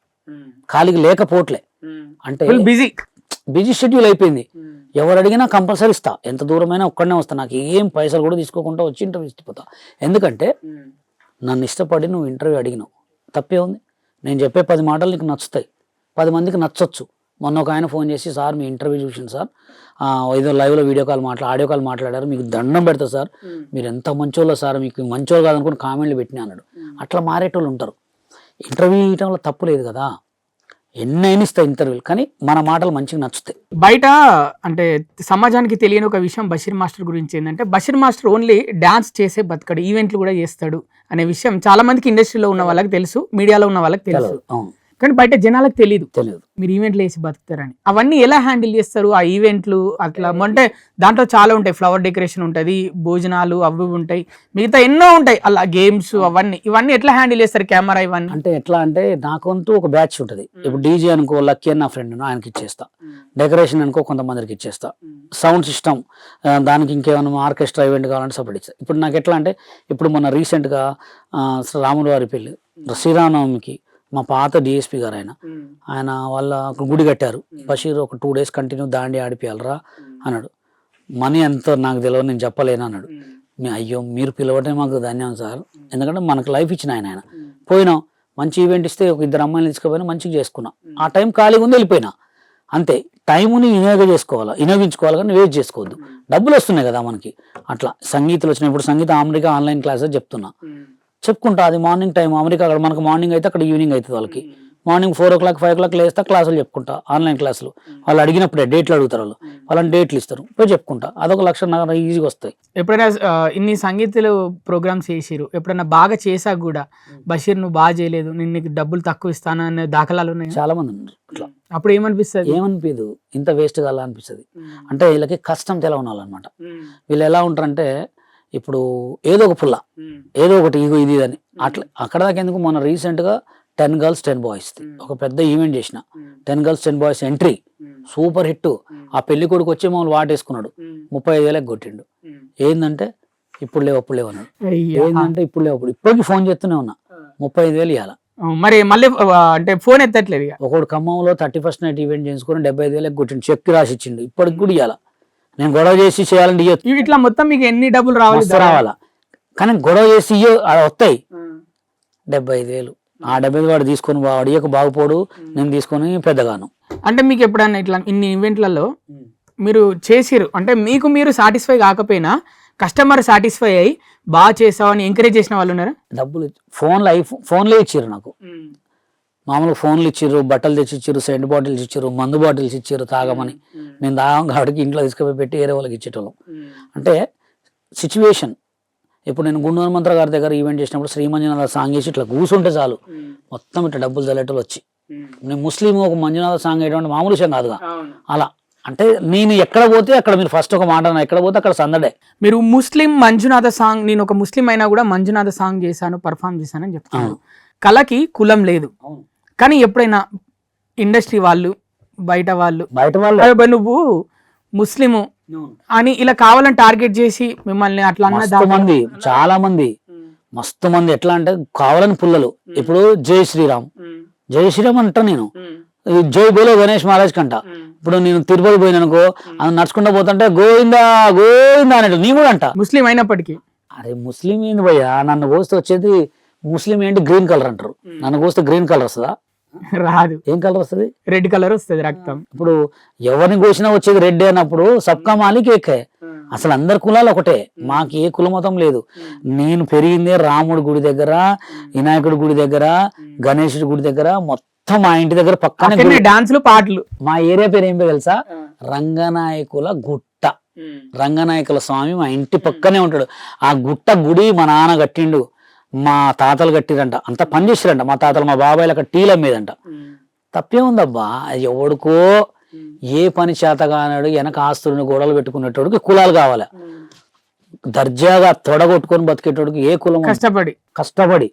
ఖాళీగా లేకపోవట్లే. అంటే బిజీ షెడ్యూల్ అయిపోయింది. ఎవరు అడిగినా కంపల్సరీ ఇస్తా, ఎంత దూరమైనా ఒక్కడనే వస్తా. నాకు ఏం పైసలు కూడా తీసుకోకుండా వచ్చి ఇంటర్వ్యూ ఇచ్చిపోతా. ఎందుకంటే నన్ను ఇష్టపడి నువ్వు ఇంటర్వ్యూ అడిగినావు, తప్పే ఉంది. నేను చెప్పే 10 మాటలు నీకు నచ్చుతాయి, 10 మందికి నచ్చొచ్చు. మొన్న ఒక ఆయన ఫోన్ చేసి, సార్ మీ ఇంటర్వ్యూ చూసింది సార్, ఏదో లైవ్లో ఆడియో కాల్ మాట్లాడారు, మీకు దండం పెడతా సార్, మీరు ఎంత మంచోళ్ళో సార్, మీకు మంచోళ్ళు కాదనుకుని కామెంట్లు పెట్టినా అన్నాడు. అట్లా మారేటోళ్ళు ఉంటారు. ఇంటర్వ్యూ ఇవ్వడంలో తప్పు లేదు కదా, ఎన్నైనా ఇస్తాయి ఇంటర్వ్యూలు, కానీ మన మాటలు మంచిగా నచ్చుతాయి. బయట అంటే సమాజానికి తెలియని ఒక విషయం బషీర్ మాస్టర్ గురించి ఏంటంటే, బషీర్ మాస్టర్ ఓన్లీ డాన్స్ చేసే బతకడు, ఈవెంట్లు కూడా చేస్తాడు అనే విషయం చాలా మందికి ఇండస్ట్రీలో ఉన్న వాళ్ళకి తెలుసు, మీడియాలో ఉన్న వాళ్ళకి తెలుసు. కానీ బయట జనాలకు తెలియదు తెలియదు. మీరు ఈవెంట్లు వేసి బతుకుతారని. అవన్నీ ఎలా హ్యాండిల్ చేస్తారు ఆ ఈవెంట్లు అట్లా? అంటే దాంట్లో చాలా ఉంటాయి, ఫ్లవర్ డెకరేషన్ ఉంటుంది, భోజనాలు అవి ఉంటాయి, మిగతా ఎన్నో ఉంటాయి అలా గేమ్స్ ఇవన్నీ ఎట్లా హ్యాండిల్ చేస్తారు కెమెరా ఇవన్నీ? అంటే ఎట్లా అంటే నాకంటూ ఒక బ్యాచ్ ఉంటుంది. ఇప్పుడు డీజే అనుకో లక్కీ అని నా ఫ్రెండ్ ఆయనకి ఇచ్చేస్తా, డెకరేషన్ అనుకో కొంతమందికి ఇచ్చేస్తా, సౌండ్ సిస్టమ్ దానికి ఇంకేమైనా ఆర్కెస్ట్రా ఈవెంట్ కావాలంటే సపోర్ట్ ఇస్తా. ఇప్పుడు నాకు ఎట్లా అంటే ఇప్పుడు మొన్న రీసెంట్గా రాముల వారి పెళ్ళి శ్రీరామనవమికి మా పాత డిఎస్పీ గారు ఆయన వాళ్ళ ఒక గుడి కట్టారు. బషీర్ ఒక 2 days కంటిన్యూ దాండి ఆడిపియాలరా అన్నాడు. మనీ ఎంతో నాకు తెలియదు, నేను చెప్పలేను అన్నాడు. అయ్యో మీరు పిలవటమే మాకు ధన్యం సార్, ఎందుకంటే మనకు లైఫ్ ఇచ్చిన ఆయన పోయినాం. మంచి ఈవెంట్ ఇస్తే ఒక 2 అమ్మాయిలు తీసుకుపోయినా మంచిగా చేసుకున్నా. ఆ టైం ఖాళీగా ఉంది వెళ్ళిపోయినా అంతే. టైముని వినియోగించుకోవాలి కానీ వేస్ట్ చేసుకోవద్దు. డబ్బులు వస్తున్నాయి కదా మనకి. అట్లా సంగీతాలు వచ్చినాయి. ఇప్పుడు సంగీత అమెరికా ఆన్లైన్ క్లాసెస్ చెప్పుకుంటా. అది మార్నింగ్ టైం అమెరికా, అక్కడ మనకు మార్నింగ్ అయితే అక్కడ ఈవినింగ్ అవుతుంది వాళ్ళకి. మార్నింగ్ 4 o'clock 5 o'clock లేస్తా క్లాసులు చెప్పుకుంటా, ఆన్లైన్ క్లాసులు. వాళ్ళు అడిగినప్పుడే డేట్లు అడుగుతారు, వాళ్ళని డేట్లు ఇస్తారు, పోయి చెప్పుకుంటా. అదొక 1,00,000 ఈజీగా వస్తాయి. ఎప్పుడైనా ఇన్ని సంగీతాలు ప్రోగ్రామ్స్ చేసిరు, ఎప్పుడైనా బాగా చేసాక కూడా బషీర్ నువ్వు బాగా చేయలేదు, నేను నీకు డబ్బులు తక్కువ ఇస్తాను అనే దాఖలాలు ఉన్నాయి? చాలా మంది ఉన్నారు అట్లా. అప్పుడు ఏమనిపిస్తుంది? ఏమనిపించదు, ఇంత వేస్ట్ గా అనిపిస్తుంది. అంటే వీళ్ళకి కష్టం తెల ఉండాలన్నమాట. వీళ్ళు ఎలా ఉంటారంటే ఇప్పుడు ఏదో ఒక పుల్ల, ఏదో ఒకటి ఇగో ఇది అని అట్లా. అక్కడ దాకా ఎందుకు, మొన్న రీసెంట్ గా 10 girls 10 boys ఒక పెద్ద ఈవెంట్ చేసిన. 10 girls 10 boys entry super hit. ఆ పెళ్లి కొడుకు వచ్చి మమ్మల్ని వాటేసుకున్నాడు, 35,000 కొట్టిండు. ఏంటంటే ఇప్పుడు లేవు అప్పుడు లేవు అన్నాడు. ఏంటంటే ఇప్పుడు లేవు అప్పుడు, ఇప్పటికి ఫోన్ చేస్తూనే ఉన్నా, 35,000 ఇవ్వాల. మరి మళ్ళీ అంటే ఫోన్ ఎత్తట్లేదు. ఒకడు ఖమ్మంలో 31st night ఈవెంట్ చేసుకుని 75,000 కొట్టిండు, చెక్ రాసి ఇచ్చిండు. ఇప్పటికి కూడా ఇవ్వాల. నేను గొడవ చేసి చేయాలంటే ఇట్లా మొత్తం మీకు ఎన్ని డబ్బులు రావాలా, కానీ గొడవ చేసి వస్తాయి 75,000. ఆ 75,000 వాడు తీసుకొని వాడు ఇయ్యక బాగుపోడు, నేను తీసుకొని పెద్దగాను. అంటే మీకు ఎప్పుడైనా ఇట్లా ఇన్ని ఈవెంట్లలో మీరు చేసిరు అంటే మీకు మీరు సాటిస్ఫై కాకపోయినా కస్టమర్ సాటిస్ఫై అయ్యి బాగా చేసావని ఎంకరేజ్ చేసిన వాళ్ళు ఉన్నారా? డబ్బులు ఫోన్లే ఇచ్చారు నాకు. మామూలుగా ఫోన్లు ఇచ్చిర్రు, బట్టలు తెచ్చి ఇచ్చారు, సెంట్ బాటిల్స్ ఇచ్చారు, మందు బాటిల్స్ ఇచ్చారు తాగమని. మేము తాగం కాబట్టి ఇంట్లో తీసుకుపోయి పెట్టి వేరే వాళ్ళకి ఇచ్చేటోళ్ళం. అంటే సిచ్యువేషన్. ఇప్పుడు నేను గుండు హనుమంతర గారి దగ్గర ఈవెంట్ చేసినప్పుడు శ్రీమంజునాథ సాంగ్ వేసి ఇట్లా కూర్చుంటే చాలు మొత్తం ఇట్లా డబ్బులు చల్లేటోళ్ళు వచ్చి. నేను ముస్లిం ఒక మంజునాథ సాంగ్ వేయడం మామూలు విషయం కాదుగా. అలా అంటే నేను ఎక్కడ పోతే అక్కడ మీరు ఫస్ట్ ఒక మాట, ఎక్కడ పోతే అక్కడ సందడే. మీరు ముస్లిం మంజునాథ సాంగ్, నేను ఒక ముస్లిం అయినా కూడా మంజునాథ సాంగ్ చేశాను, పర్ఫామ్ చేశాను అని చెప్తాను. కళకి కులం లేదు, కానీ ఎప్పుడైనా ఇండస్ట్రీ వాళ్ళు బయట వాళ్ళు నువ్వు ముస్లిము అని ఇలా కావాలని టార్గెట్ చేసి మిమ్మల్ని అట్లా అన్న చాలా మంది మస్తు మంది ఎట్లా అంటే కావాలని పుల్లలు. ఇప్పుడు జై శ్రీరామ్ అంటా, నేను జై బోలో గణేష్ మహారాజ్ కంట. ఇప్పుడు నేను తిరుపతి పోయిన అనుకో, అది నడుచుకుంటా పోతుంటే గోవిందా గోవిందా అనేటు నీ కూడా అంట, ముస్లిం అయినప్పటికీ. అరే ముస్లిం ఏంది భయ్యా, నన్ను కోస్తే వచ్చేది ముస్లిం ఏంటి గ్రీన్ కలర్ అంటారు, నన్ను కోస్తే గ్రీన్ కలర్ వస్తుందా? రాదు. ఏం కలర్ వస్తుంది? రెడ్ కలర్ వస్తుంది, రక్తం. ఇప్పుడు ఎవరిని కోసినా వచ్చేది రెడ్ అన్నప్పుడు సబ్కా మాలిక్ ఏకే. అసలు అందరి కులాలు ఒకటే, మాకు ఏ కుల మతం లేదు. నేను పెరిగిందే రాముడి గుడి దగ్గర, వినాయకుడి గుడి దగ్గర, గణేశుడి గుడి దగ్గర, మొత్తం మా ఇంటి దగ్గర పక్కనే డాన్సులు పాటలు. మా ఏరియా పేరు ఏం పేరు తెలుసా? రంగనాయకుల గుట్ట. రంగనాయకుల స్వామి మా ఇంటి పక్కనే ఉంటాడు. ఆ గుట్ట గుడి మా నాన్న కట్టిండు, మా తాతలు కట్టిరంట, అంత పని చేసిరంట మా తాతలు. మా బాబాయ్లు అక్కడ టీలు అమ్మేదంట. తప్పే ఉందబ్బా, ఎవడికో ఏ పని చేత కానాడు వెనక ఆస్తులను గోడలు పెట్టుకునేటోడికి కులాలు కావాలి. దర్జాగా తొడగొట్టుకొని బతికేటోడికి ఏ కులం, కష్టపడి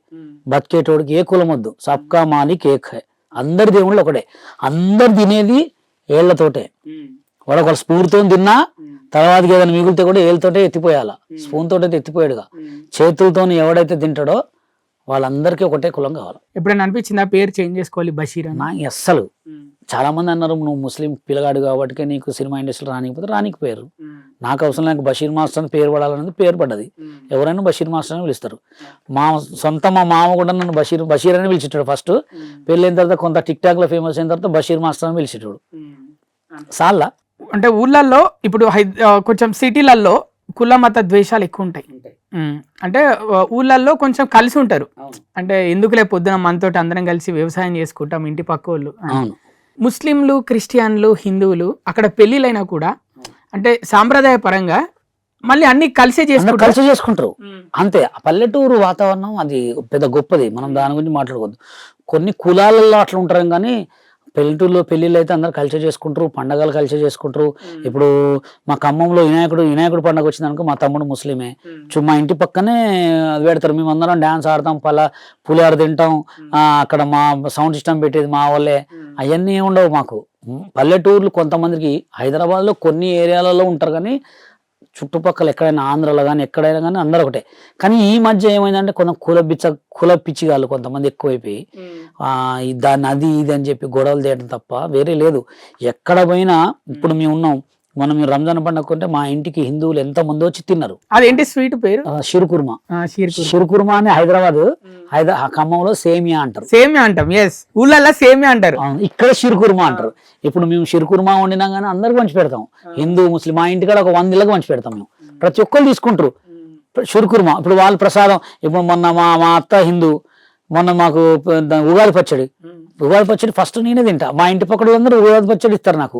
బతికేటోడికి ఏ కులం వద్దు. సబ్కా మాలిక్ ఏక్ హై. అందరి దేవుళ్ళు ఒకటే, అందరు తినేది ఏళ్లతోటే. వాడొక స్పూన్తో తిన్నా తర్వాతకి ఏదైనా మిగిలితే కూడా ఏళ్ళతోటే ఎత్తిపోయాల, స్పూన్ తోటే ఎత్తిపోయాడుగా. చేతులతో ఎవడైతే తింటాడో వాళ్ళందరికీ ఒకటే కులం కావాలి. ఎప్పుడైనా అనిపించిందా పేరు చేంజ్ చేసుకోవాలి బషీర్ అని? అస్సలు చాలా మంది అన్నారు నువ్వు ముస్లిం పిల్లగాడు కాబట్టి నీకు సినిమా ఇండస్ట్రీ రానికపోయారు. నాకు అవసరం లేక బషీర్ మాస్టర్ అని పేరు పడాలనేది పేరు పడ్డది. ఎవరైనా బషీర్ మాస్టర్ అని పిలుస్తారు. మా మామ కూడా నన్ను బషీర్ అని పిలిచేటాడు. ఫస్ట్ పెళ్ళైన తర్వాత కొంత టిక్ టాక్ లో ఫేమస్ అయిన తర్వాత బషీర్ మాస్టర్ అని పిలిచేటాడు. సాల్లా అంటే ఊళ్ళల్లో ఇప్పుడు కొంచెం సిటీలలో కుల మత ద్వేషాలు ఎక్కువ ఉంటాయి. అంటే ఊళ్ళల్లో కొంచెం కలిసి ఉంటారు. అంటే ఎందుకులే పొద్దున మనతోటి అందరం కలిసి వ్యవసాయం చేసుకుంటాం ఇంటి పక్క వాళ్ళు. ముస్లింలు, క్రిస్టియన్లు, హిందువులు అక్కడ పెళ్ళిళ్ళైనా కూడా అంటే సాంప్రదాయ పరంగా మళ్ళీ అన్ని కలిసే అందరూ చేసుకుంటారు. కలిసి చేసుకుంటారు అంతే. ఆ పల్లెటూరు వాతావరణం అది పెద్ద గొప్పది, మనం దాని గురించి మాట్లాడకూడదు. కొన్ని కులాలలో అట్లా ఉంటారు కానీ పల్లెటూరులో పెళ్ళిళ్ళు అయితే అందరు కలిసి చేసుకుంటారు, పండగలు కలిసి చేసుకుంటారు. ఇప్పుడు మా ఖమ్మంలో వినాయకుడు పండుగ వచ్చిందనుకో మా తమ్ముడు ముస్లిమే, మా ఇంటి పక్కనే అది పెడతారు, మేము అందరం డాన్స్ ఆడతాం, పులిహార తింటాం, అక్కడ మా సౌండ్ సిస్టమ్ పెట్టేది మా వాళ్ళే. అవన్నీ ఉండవు మాకు. పల్లెటూర్లు కొంతమందికి హైదరాబాద్లో కొన్ని ఏరియాలలో ఉంటారు కానీ చుట్టుపక్కల ఎక్కడైనా ఆంధ్రలో కానీ ఎక్కడైనా కానీ అందరూ ఒకటే. కానీ ఈ మధ్య ఏమైందంటే కొంత కుల పిచ్చిగాళ్ళు కొంతమంది ఎక్కువైపోయి దాన్ని అది ఇది అని చెప్పి గొడవలు చేయడం తప్ప వేరే లేదు. ఎక్కడ పోయినా ఇప్పుడు మేము ఉన్నాం, మనం రంజాన్ పండుగ ఉంటే మా ఇంటికి హిందువులు ఎంత మంది వచ్చి తిన్నారు. అదేంటి స్వీట్ పేరు? షిరుకుర్మా. షీర్కుర్మా. షిరుకుర్మా అని ఖమ్మంలో సేమియా అంటారు. సేమియా అంటాం, ఎస్, ఊళ్ళల్లో సేమియా అంటారు, ఇక్కడ షిరుకుర్మా అంటారు. ఇప్పుడు మేము షిరుకుర్మా వండినా కానీ అందరికి పంచి పెడతాం, హిందూ ముస్లిం. మా ఇంటికాడ ఒక 100 ఇళ్ళకి పంచి పెడతాం మేము, ప్రతి ఒక్కరు తీసుకుంటారు షిరుకుర్మా. ఇప్పుడు వాళ్ళ ప్రసాదం. ఇప్పుడు మొన్న మా అత్త హిందూ, మొన్న మాకు ఉగాది పచ్చడి ఫస్ట్ నేనే తింటా. మా ఇంటి పక్కన అందరూ ఉగాది పచ్చడి ఇస్తారు నాకు,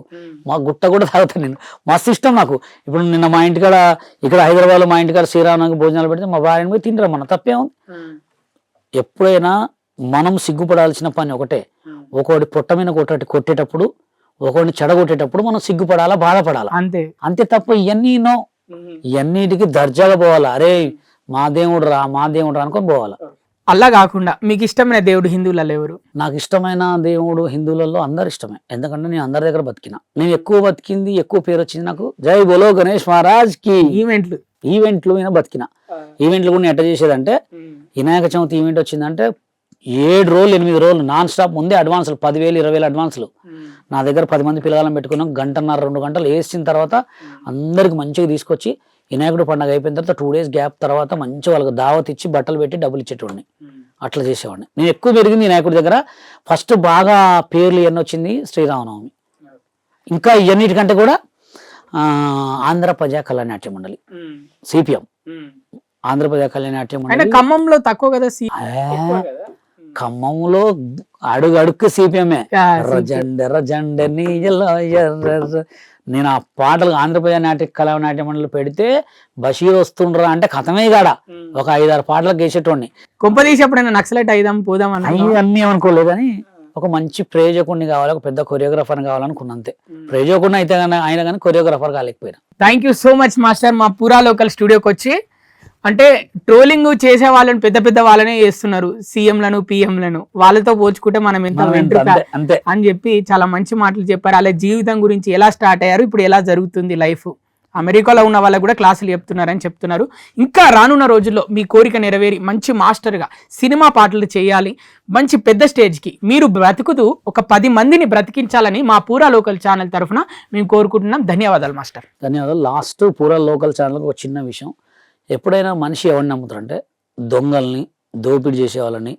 మా గుట్ట కూడా తాగుతాను నేను, మస్తు ఇష్టం నాకు. ఇప్పుడు నిన్న మా ఇంటికాడ ఇక్కడ హైదరాబాద్లో మా ఇంటికాడ శ్రీరామనవమికి భోజనాలు పెడితే మా భార్యను పోయి తింటారు, మన తప్పేముంది. ఎప్పుడైనా మనం సిగ్గుపడాల్సిన పని ఒకటే, ఒకటి పొట్ట మీద కొట్టేటప్పుడు, ఒకటిని చెడగొట్టేటప్పుడు మనం సిగ్గుపడాలా, బాధపడాలా, అంతే తప్ప ఇవన్నిటికి దర్జాగా పోవాలా. అరే మా దేవుడు రా అనుకొని పోవాలా. అలా కాకుండా మీకు ఇష్టమైన దేవుడు హిందువులలో ఎవరు? నాకు ఇష్టమైన దేవుడు హిందువులలో అందరు ఇష్టమే, ఎందుకంటే నేను అందరి దగ్గర బతికిన. నేను ఎక్కువ బతికింది, ఎక్కువ పేరు వచ్చింది నాకు జై బోలో గణేష్ మహారాజ్ కి. ఈవెంట్లు బతికిన. ఈవెంట్లు కూడా ఎట్ట చేసేదంటే, వినాయక చవితి ఈవెంట్ వచ్చిందంటే 7 రోజులు 8 రోజులు నాన్ స్టాప్ ముందే అడ్వాన్సులు 10,000 20,000 అడ్వాన్సులు. నా దగ్గర 10 మంది పిల్లగాళ్ళని పెట్టుకున్నాం, 1.5 2 గంటలు వేసిన తర్వాత అందరికి మంచిగా తీసుకొచ్చి వినాయకుడు పండుగ అయిపోయిన తర్వాత 2 days గ్యాప్ తర్వాత మంచి వాళ్ళకి దావత్ ఇచ్చి బట్టలు పెట్టి డబ్బులు ఇచ్చేటోడిని, అట్లా చేసేవాడిని. నేను ఎక్కువ పెరిగింది వినాయకుడి దగ్గర. ఫస్ట్ బాగా పేర్లు ఎన్ని వచ్చింది శ్రీరామనవమి. ఇంకా ఇవన్నిటికంటే కూడా ఆంధ్ర ప్రజా కళ్యాణాట్య మండలి, సిపిఎం, ఆంధ్ర ప్రజా కళ్యాణాట్య మండలి. ఖమ్మంలో తక్కువ కదా, ఖమ్మంలో అడుగడుక్కు సిపిఎంఏ. నేను ఆ పాటలు ఆంధ్రప్రదేశ్ కళానాట్య మండలి పెడితే బషీర్ వస్తుండ్రా అంటే కథమే కాడ ఒక 5-6 పాటలకు వేసేటోడిని. కొంపదీసి ఎప్పుడైనా నక్సలైట్ అయిదాం పోదాం అన్నీ అనుకోలేదు కానీ ఒక మంచి ప్రేజకుడిని కావాలి, ఒక పెద్ద కొరియోగ్రాఫర్ కావాలనుకున్నంతే. ప్రేజకుడిని అయితే ఆయన కానీ కొరియోగ్రాఫర్ కాలేకపోయినా. Thank you so much master, మా పూరా లోకల్ స్టూడియోకి వచ్చి. అంటే ట్రోలింగ్ చేసే వాళ్ళని పెద్ద వాళ్ళనే చేస్తున్నారు, సీఎంలను పిఎంలను, వాళ్ళతో పోల్చుకుంటే మనం ఎంత అంతే అని చెప్పి చాలా మంచి మాటలు చెప్పారు. అలా జీవితం గురించి ఎలా స్టార్ట్ అయ్యారు, ఇప్పుడు ఎలా జరుగుతుంది లైఫ్, అమెరికాలో ఉన్న వాళ్ళకు కూడా క్లాసులు చెప్తున్నారని చెప్తున్నారు. ఇంకా రానున్న రోజుల్లో మీ కోరిక నెరవేరి మంచి మాస్టర్గా సినిమా పాటలు చేయాలి, మంచి పెద్ద స్టేజ్కి మీరు బ్రతుకుతూ ఒక 10 మందిని బ్రతికించాలని మా పూరా లోకల్ ఛానల్ తరఫున మేము కోరుకుంటున్నాం. ధన్యవాదాలు మాస్టర్. ధన్యవాదాలు. లాస్ట్ పూరా లోకల్ ఛానల్కి ఒక చిన్న విషయం, ఎప్పుడైనా మనిషి ఎవరిని నమ్ముతారంటే దొంగల్ని, దోపిడీ చేసేవాళ్ళని,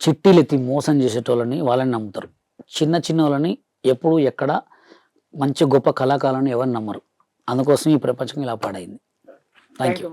చిట్టీలు ఎత్తి మోసం చేసేటోళ్ళని, వాళ్ళని నమ్ముతారు. చిన్న వాళ్ళని ఎప్పుడు ఎక్కడ మంచి గొప్ప కళాకారులను ఎవరిని నమ్మరు. అందుకోసం ఈ ప్రపంచం ఇలా పాడైంది. Thank you.